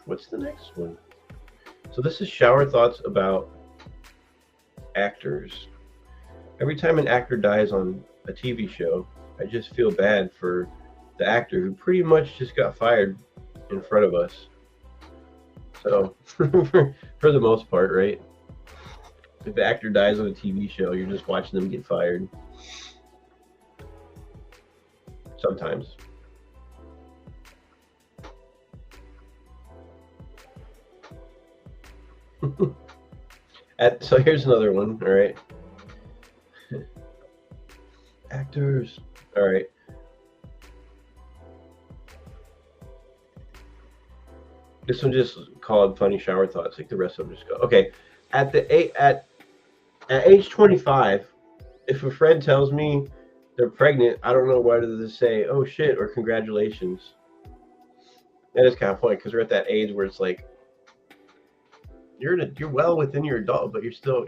what's the next one? So this is shower thoughts about actors. Every time an actor dies on a TV show, I just feel bad for the actor who pretty much just got fired in front of us. So, for the most part, right? If the actor dies on a TV show, you're just watching them get fired. Sometimes. So here's another one, all right? Actors. All right. This one just called funny shower thoughts. Like the rest of them just go. Okay. At age 25, if a friend tells me they're pregnant, I don't know whether to say, "Oh shit" or "Congratulations." That is kind of funny because we're at that age where it's like you're well within your adult, but you're still,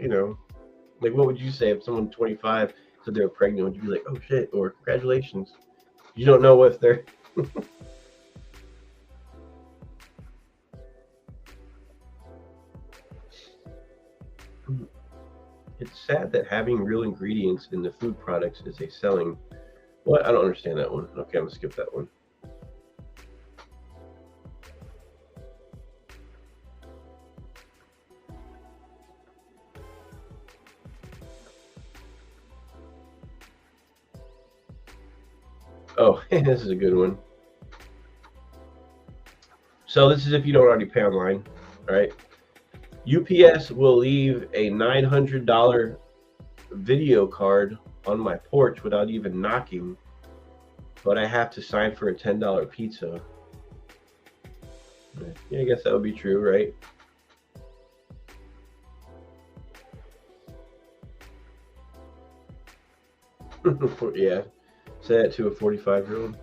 like, what would you say if someone 25 said they were pregnant? Would you be like, "Oh shit" or "Congratulations"? You don't know if they're It's sad that having real ingredients in the food products is a selling. What? I don't understand that one. Okay, I'm gonna skip that one. Oh, this is a good one. So this is if you don't already pay online, all right? UPS will leave a $900 video card on my porch without even knocking, but I have to sign for a $10 pizza. Yeah, I guess that would be true, right? Yeah, say that to a 45-year-old.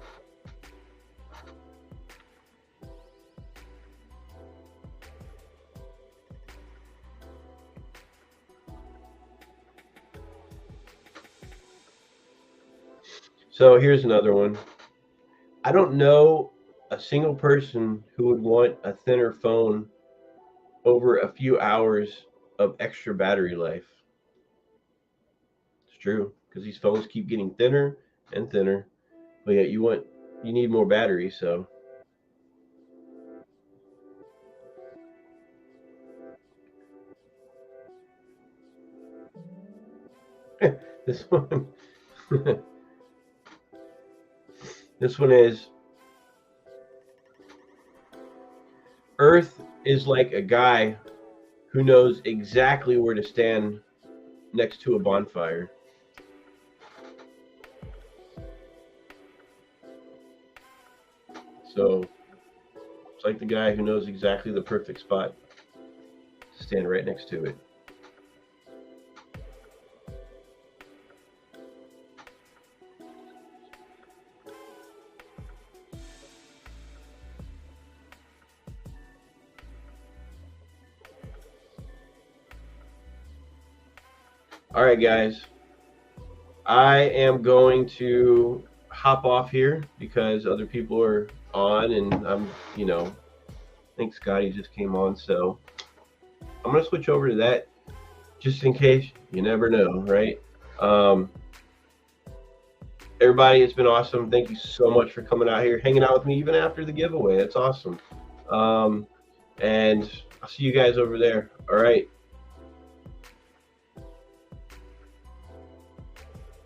So here's another one. I don't know a single person who would want a thinner phone over a few hours of extra battery life. It's true, because these phones keep getting thinner and thinner, but yet you need more battery, so. This one this one is, Earth is like a guy who knows exactly where to stand next to a bonfire. So it's like the guy who knows exactly the perfect spot to stand right next to it. All right, guys. I am going to hop off here because other people are on, and I think Scotty just came on, so I'm going to switch over to that just in case. You never know, right? Everybody, it's been awesome. Thank you so much for coming out here, hanging out with me even after the giveaway. That's awesome. And I'll see you guys over there. All right.